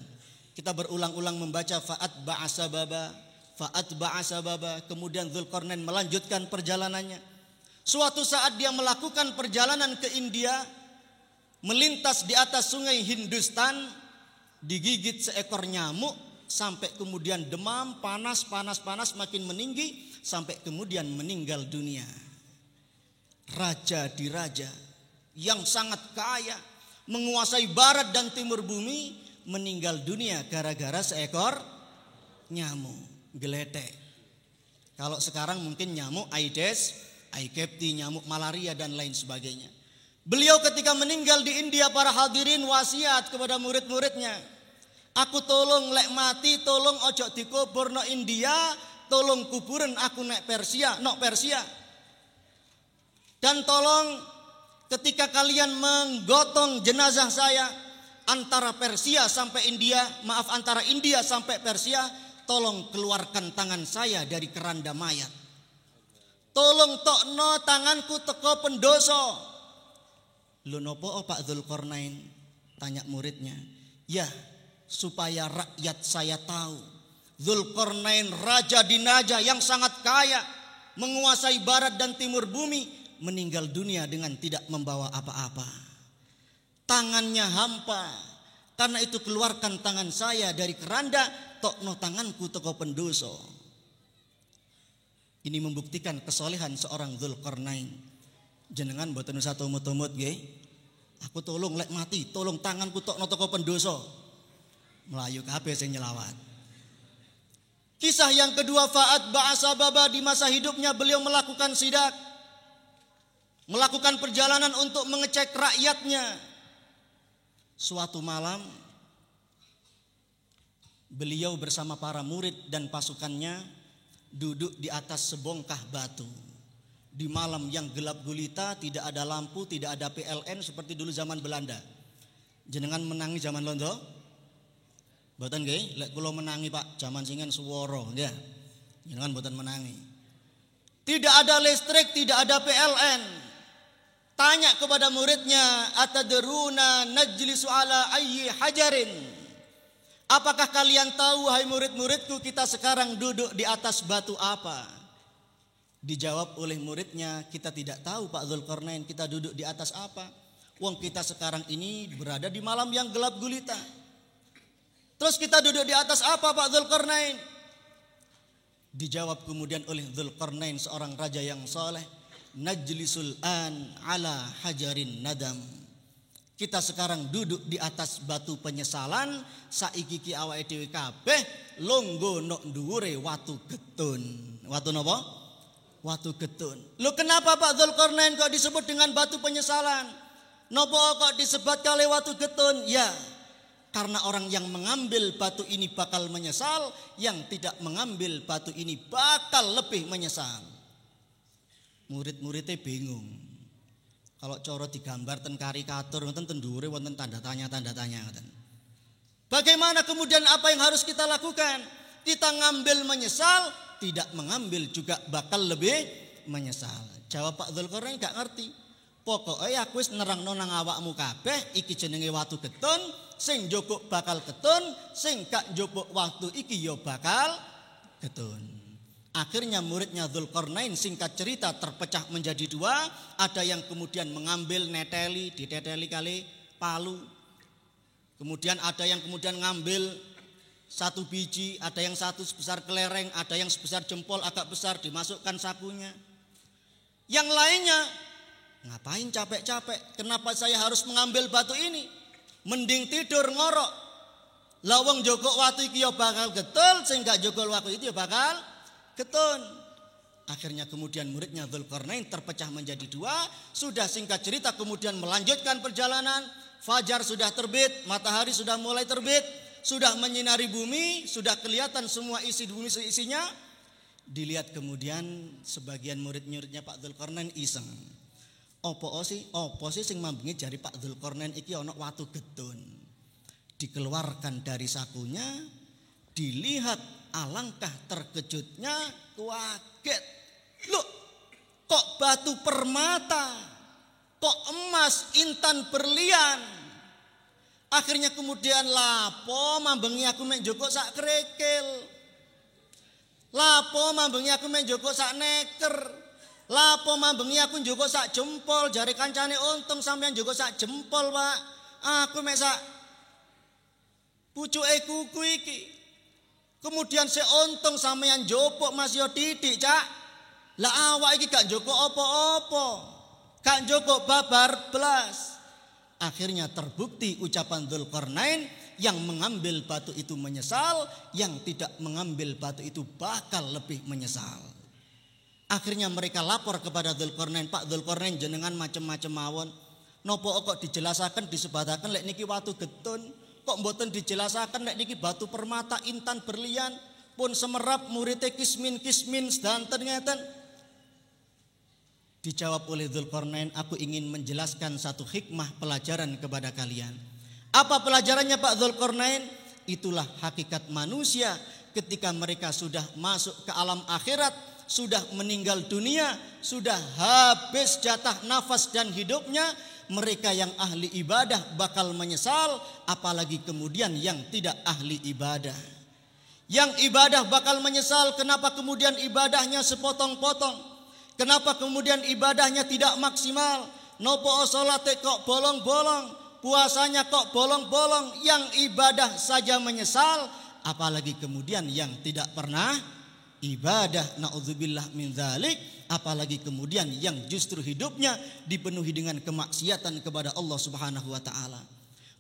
Kita berulang-ulang membaca fa'atba'a sababa, kemudian Dzulqarnain melanjutkan perjalanannya. Suatu saat dia melakukan perjalanan ke India, melintas di atas sungai Hindustan, digigit seekor nyamuk, sampai kemudian demam, panas, makin meninggi, sampai kemudian meninggal dunia. Raja di raja yang sangat kaya, menguasai barat dan timur bumi, meninggal dunia gara-gara seekor nyamuk geletek. Kalau sekarang mungkin nyamuk Aedes aegypti, nyamuk malaria dan lain sebagainya. Beliau ketika meninggal di India, para hadirin, wasiat kepada murid-muridnya, aku tolong lek mati, tolong ojo dikubur no India, tolong kuburan aku nek Persia, dan tolong ketika kalian menggotong jenazah saya antara Persia sampai India, antara India sampai Persia, tolong keluarkan tangan saya dari keranda mayat. Tolong tokno tanganku teko pendoso. Lho nopo Pak Dzulqarnain? Tanya muridnya. Ya, supaya rakyat saya tahu Dzulqarnain raja dinaja yang sangat kaya, menguasai barat dan timur bumi, meninggal dunia dengan tidak membawa apa-apa. Tangannya hampa. Karena itu keluarkan tangan saya dari keranda, tokno tanganku teko pendoso. Ini membuktikan kesolehan seorang Dzulqarnain. Jenengan mboten usah tumut-tumut nggih. Aku tolong lek mati, tolong tanganku tokno teko pendoso. Melayu kabeh sing nyelawat. Kisah yang kedua, fa'atba'a sababa, di masa hidupnya beliau melakukan sidak, melakukan perjalanan untuk mengecek rakyatnya. Suatu malam beliau bersama para murid dan pasukannya duduk di atas sebongkah batu. Di malam yang gelap gulita, tidak ada lampu, tidak ada PLN seperti dulu zaman Belanda. Jenengan menangi zaman londo? Mboten nggih, lek kula menangi Pak, zaman singen swara nggih. Jenengan mboten menangi. Tidak ada listrik, tidak ada PLN. Tanya kepada muridnya, atadruna najlisu ala ayyi hajarin? Apakah kalian tahu, hai murid-muridku, kita sekarang duduk di atas batu apa? Dijawab oleh muridnya, kita tidak tahu Pak Dzulqarnain, kita duduk di atas apa? Wong kita sekarang ini berada di malam yang gelap gulita. Terus kita duduk di atas apa Pak Dzulqarnain? Dijawab kemudian oleh Dzulqarnain, seorang raja yang saleh, najlisul an ala hajarin nadam. Kita sekarang duduk di atas batu penyesalan, saiki ki awake dhewe kabeh longgo nok dhuwure watu getun. Watu napa? Watu getun. Loh kenapa Pak Dzulqarnain kok disebut dengan batu penyesalan? Napa kok disebut kali watu getun? Ya, karena orang yang mengambil batu ini bakal menyesal, yang tidak mengambil batu ini bakal lebih menyesal. Murid-muridnya bingung. Kalau coro digambar ten karikatur wonten ten dhuwure wonten tanda tanya ngoten. Bagaimana kemudian apa yang harus kita lakukan? Kita ngambil menyesal, tidak mengambil juga bakal lebih menyesal. Jawab Pak Dzulqarnain gak ngerti. Pokoknya aku wis nerangno nang awakmu kabeh, iki jenenge watu getun, sing njupuk bakal getun, sing gak njupuk waktu iki ya bakal getun. Akhirnya muridnya Dzulqarnain, singkat cerita, terpecah menjadi dua. Ada yang kemudian mengambil neteli, diteteli kali palu. Kemudian ada yang kemudian ngambil satu biji, ada yang satu sebesar kelereng, ada yang sebesar jempol agak besar, dimasukkan sakunya. Yang lainnya, ngapain capek-capek? Kenapa saya harus mengambil batu ini? Mending tidur ngorok. Lawang jogok watu iki ya bakal getul, sing gak jogok watu itu ya bakal getun. Akhirnya kemudian muridnya Dzulqarnain terpecah menjadi dua. Sudah singkat cerita kemudian melanjutkan perjalanan. Fajar sudah terbit, matahari sudah mulai terbit, sudah menyinari bumi, sudah kelihatan semua isi bumi seisinya. Dilihat kemudian sebagian murid-muridnya Pak Dzulqarnain iseng. Apa sih sing mambengi jari Pak Dzulqarnain iki ana watu getun. Dikeluarkan dari sakunya, dilihat, alangkah terkejutnya, kaget. Loh, kok batu permata? Kok emas, intan, berlian? Akhirnya kemudian lapo mambengi aku mek njoko sak krekil. Lapo mambengi aku mek njoko sak neker. Lapo mambengi aku njoko sak jempol. Jari kancane untung sampean njoko sak jempol, Pak. Aku mek sak pucuke kuku iki. Kemudian seuntung sampean njopok Mas yo titik, Cak. Lah awak iki gak njoko apa-apa. Gak njoko babar blas. Akhirnya terbukti ucapan Dzulqarnain, yang mengambil batu itu menyesal, yang tidak mengambil batu itu bakal lebih menyesal. Akhirnya mereka lapor kepada Dzulqarnain, Pak Dzulqarnain jenengan macem-macem mawon. Nopo kok dijelasaken disebataken lek niki watu getun, kok mboten dijelasaken lek niki batu permata, intan, berlian, pun semerap muridé kismin sedanten ngeten. Dijawab oleh Dzulqarnain, aku ingin menjelaskan satu hikmah pelajaran kepada kalian. Apa pelajarannya Pak Dzulqarnain? Itulah hakikat manusia ketika mereka sudah masuk ke alam akhirat, sudah meninggal dunia, sudah habis jatah nafas dan hidupnya. Mereka yang ahli ibadah bakal menyesal, apalagi kemudian yang tidak ahli ibadah. Yang ibadah bakal menyesal, kenapa kemudian ibadahnya sepotong-potong? Kenapa kemudian ibadahnya tidak maksimal? Nopo salate kok bolong-bolong, puasanya kok bolong-bolong. Yang ibadah saja menyesal, apalagi kemudian yang tidak pernah ibadah. Na'udzubillah min dzalik. Apalagi kemudian yang justru hidupnya dipenuhi dengan kemaksiatan kepada Allah Subhanahu wa taala.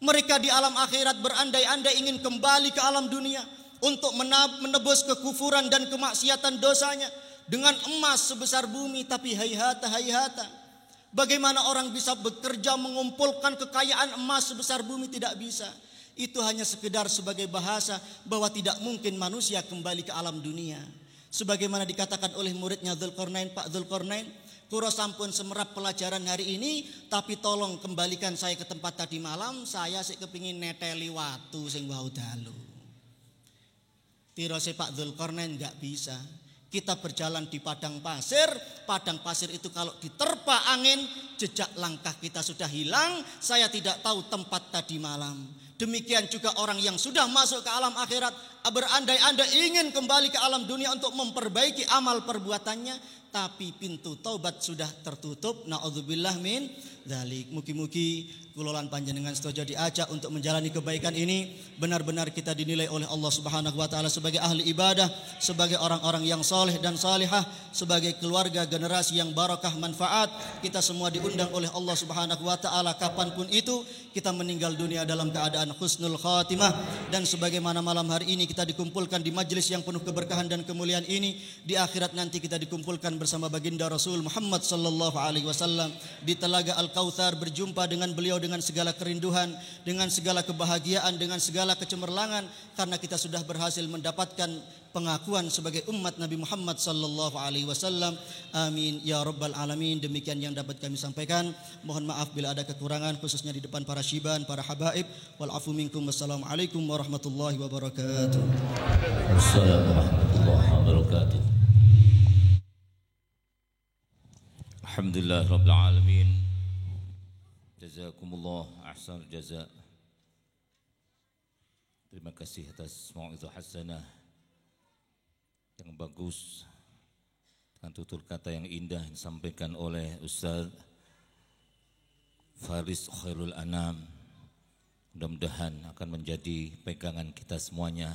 Mereka di alam akhirat berandai-andai ingin kembali ke alam dunia untuk menebus kekufuran dan kemaksiatan dosanya dengan emas sebesar bumi, tapi hayhata. Bagaimana orang bisa bekerja mengumpulkan kekayaan emas sebesar bumi? Tidak bisa. Itu hanya sekedar sebagai bahasa bahwa tidak mungkin manusia kembali ke alam dunia. Sebagaimana dikatakan oleh muridnya Dzulqarnain, Pak Dzulqarnain, kula sampun semerap pelajaran hari ini, tapi tolong kembalikan saya ke tempat tadi malam. Saya sik kepingin neteli watu sing wau dalu. Tirose Pak Dzulqarnain enggak bisa. Kita berjalan di padang pasir itu kalau diterpa angin, jejak langkah kita sudah hilang. Saya tidak tahu tempat tadi malam. Demikian juga orang yang sudah masuk ke alam akhirat, berandai-andai ingin kembali ke alam dunia untuk memperbaiki amal perbuatannya, tapi pintu taubat sudah tertutup. Na'udzubillah min dzalik. Mugi-mugi kula lan panjenengan sedaya diajak untuk menjalani kebaikan ini, benar-benar kita dinilai oleh Allah Subhanahu wa taala sebagai ahli ibadah, sebagai orang-orang yang saleh dan salihah, sebagai keluarga generasi yang barakah manfaat. Kita semua diundang oleh Allah Subhanahu wa taala kapanpun itu kita meninggal dunia dalam keadaan husnul khatimah. Dan sebagaimana malam hari ini kita dikumpulkan di majlis yang penuh keberkahan dan kemuliaan ini, di akhirat nanti kita dikumpulkan bersama baginda Rasul Muhammad sallallahu alaihi wasallam di Telaga Al-Kautsar, berjumpa dengan beliau dengan segala kerinduan, dengan segala kebahagiaan, dengan segala kecemerlangan, karena kita sudah berhasil mendapatkan pengakuan sebagai umat Nabi Muhammad sallallahu alaihi wasallam. Amin ya rabbal alamin. Demikian yang dapat kami sampaikan. Mohon maaf bila ada kekurangan, khususnya di depan para syiban, para habaib. Wal afu minkum. Wassalamualaikum warahmatullahi wabarakatuh. Wassalamualaikum warahmatullahi wabarakatuh. Alhamdulillah rabbil alamin. Jazakumullah ahsan jaza. Terima kasih atas mau'izah hasanah yang bagus, dengan tutur kata yang indah yang disampaikan oleh Ustaz Faris Khairul Anam. Mudah-mudahan akan menjadi pegangan kita semuanya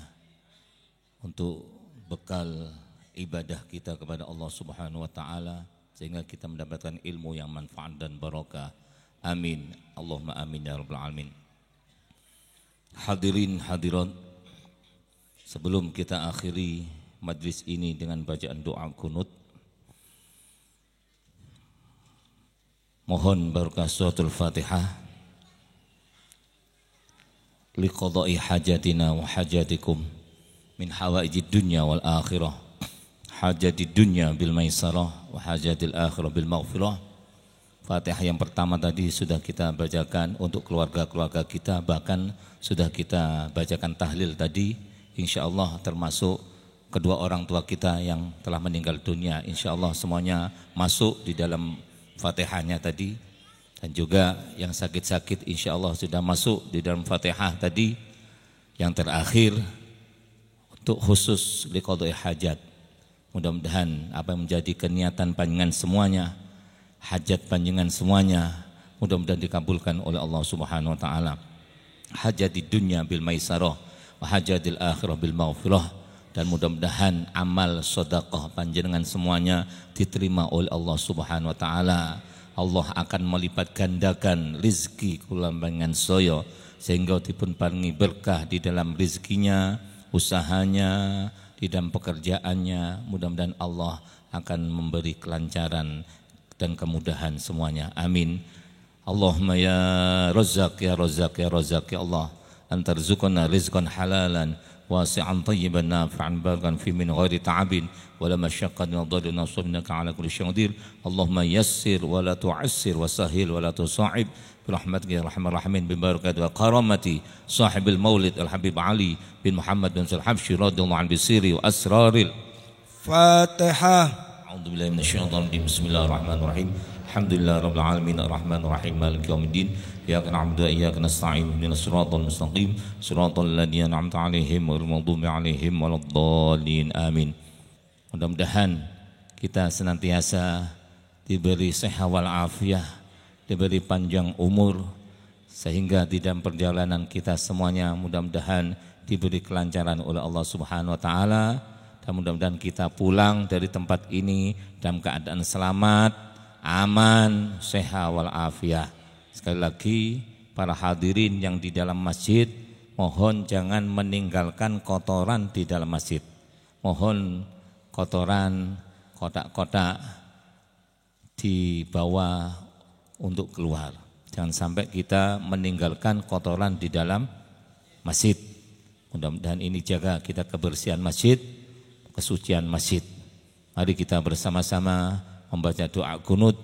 untuk bekal ibadah kita kepada Allah Subhanahu wa taala, sehingga kita mendapatkan ilmu yang manfaat dan barokah. Amin. Allahumma amin ya rabbal alamin. Hadirin hadirat, sebelum kita akhiri majlis ini dengan bacaan doa kunut, mohon barakah suratul Fatihah liqada'i hajatina wa hajatikum min hawaijid dunya wal akhirah hajati dunya bil maisarah wa hajatil akhirah bil maghfirah. Fatihah yang pertama tadi sudah kita bacakan untuk keluarga-keluarga kita, bahkan sudah kita bacakan tahlil tadi, insyaallah termasuk kedua orang tua kita yang telah meninggal dunia, insyaallah semuanya masuk di dalam Fatihahnya tadi. Dan juga yang sakit-sakit insyaallah sudah masuk di dalam Fatihah tadi. Yang terakhir untuk khusus liqadai hajat, mudah-mudahan apa yang menjadi keniatan panjenengan semuanya, hajat panjenengan semuanya, mudah-mudahan dikabulkan oleh Allah Subhanahu wa taala. Hajat di dunia bil maisarah wa hajatil akhirah bil maghfirah, dan mudah-mudahan amal sedekah panjenengan semuanya diterima oleh Allah Subhanahu wa taala. Allah akan melipat gandakan rizki kula panjenengan saya sehingga dipun paringi berkah di dalam rizkinya, usahanya, di dalam pekerjaannya. Mudah-mudahan Allah akan memberi kelancaran dan kemudahan semuanya. Amin. Allahumma ya Razzaq ya Razzaq ya Razzaq ya Allah, antarzuqna rizqan halalan wasi'an tayyiban nafi'an barakan fi min ghairi ta'abin wala masyaqqatin wa dhalin nasibnaka ala kulli syai'in qadir. Allahumma yassir wa la tu'assir wa sahhil wa la tusa'ib birahmatika ya arhamar rahimin bi barakati wa karamati sahibil maulid al habib Ali bin Muhammad bin Habsyi radhiyallahu anhu bisiri wa asraril Fatihah. A'udzubillahi minasyaitonir rajim. Bismillahirrahmanirrahim. Alhamdulillah rabbil alamin arrahmanir rahim maliki yaumiddin iyyaka na'budu wa iyyaka nasta'in ihdinas siratal mustaqim siratal ladzina an'amta 'alaihim ghairil maghdubi 'alaihim waladdallin. Amin. Mudah-mudahan kita senantiasa diberi sehat wal afiah, diberi panjang umur, sehingga di dalam perjalanan kita semuanya mudah-mudahan diberi kelancaran oleh Allah Subhanahu wa taala, dan mudah-mudahan kita pulang dari tempat ini dalam keadaan selamat, aman, sehat wal afiah. Sekali lagi para hadirin yang di dalam masjid, mohon jangan meninggalkan kotoran di dalam masjid. Mohon kotoran, kotak-kotak dibawa untuk keluar. Jangan sampai kita meninggalkan kotoran di dalam masjid. Mudah-mudahan ini jaga kita kebersihan masjid, kesucian masjid. Mari kita bersama-sama membaca doa kunut.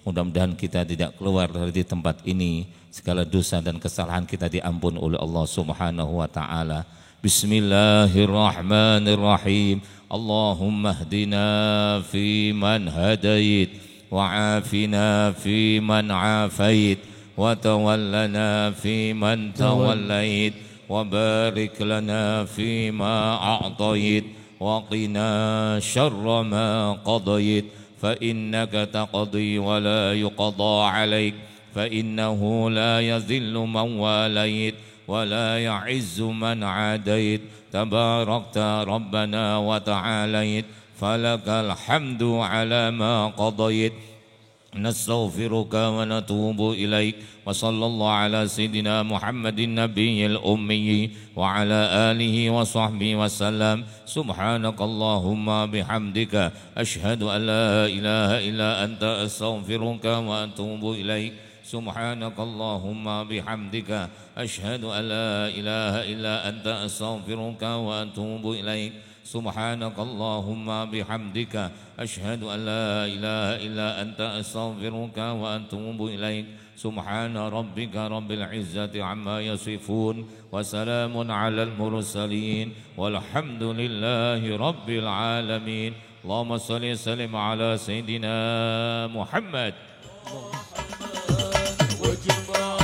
Mudah-mudahan kita tidak keluar dari tempat ini, segala dosa dan kesalahan kita diampun oleh Allah Subhanahu wa taala. Bismillahirrahmanirrahim. Allahumma hdina fi man hadait wa afina fi man afait wa tawallana fi man tawallait wa barik lana fi ma a'tait wa qina syarra ma qadait fa innaka taqdi wa la yuqda alaik fa innahu la yazillu man walait wa la ya'izzu man adait tabarakta rabbana wa ta'alait falakal hamdu ala ma qadait nastaghfiruka wa natubu ilaik wa sallallahu ala sayyidina Muhammadin nabiyil ummi wa ala alihi wa sahbihi wa sallam. Subhanakallahumma bihamdika ashhadu an la ilaha illa anta astaghfiruka wa atubu ilaik. Subhanakallahumma bihamdika ashhadu an la ilaha illa anta astaghfiruka wa atubu ilaik. Subhanakallahumma bihamdika ashhadu an la ilaha illa anta astaghfiruka wa atubu ilaik. Subhana rabbika rabbil izzati amma yasifun wa salamun alal mursalin walhamdulillahi rabbil alamin. Allahumma salli sallim ala sayyidina Muhammad. Bismillah.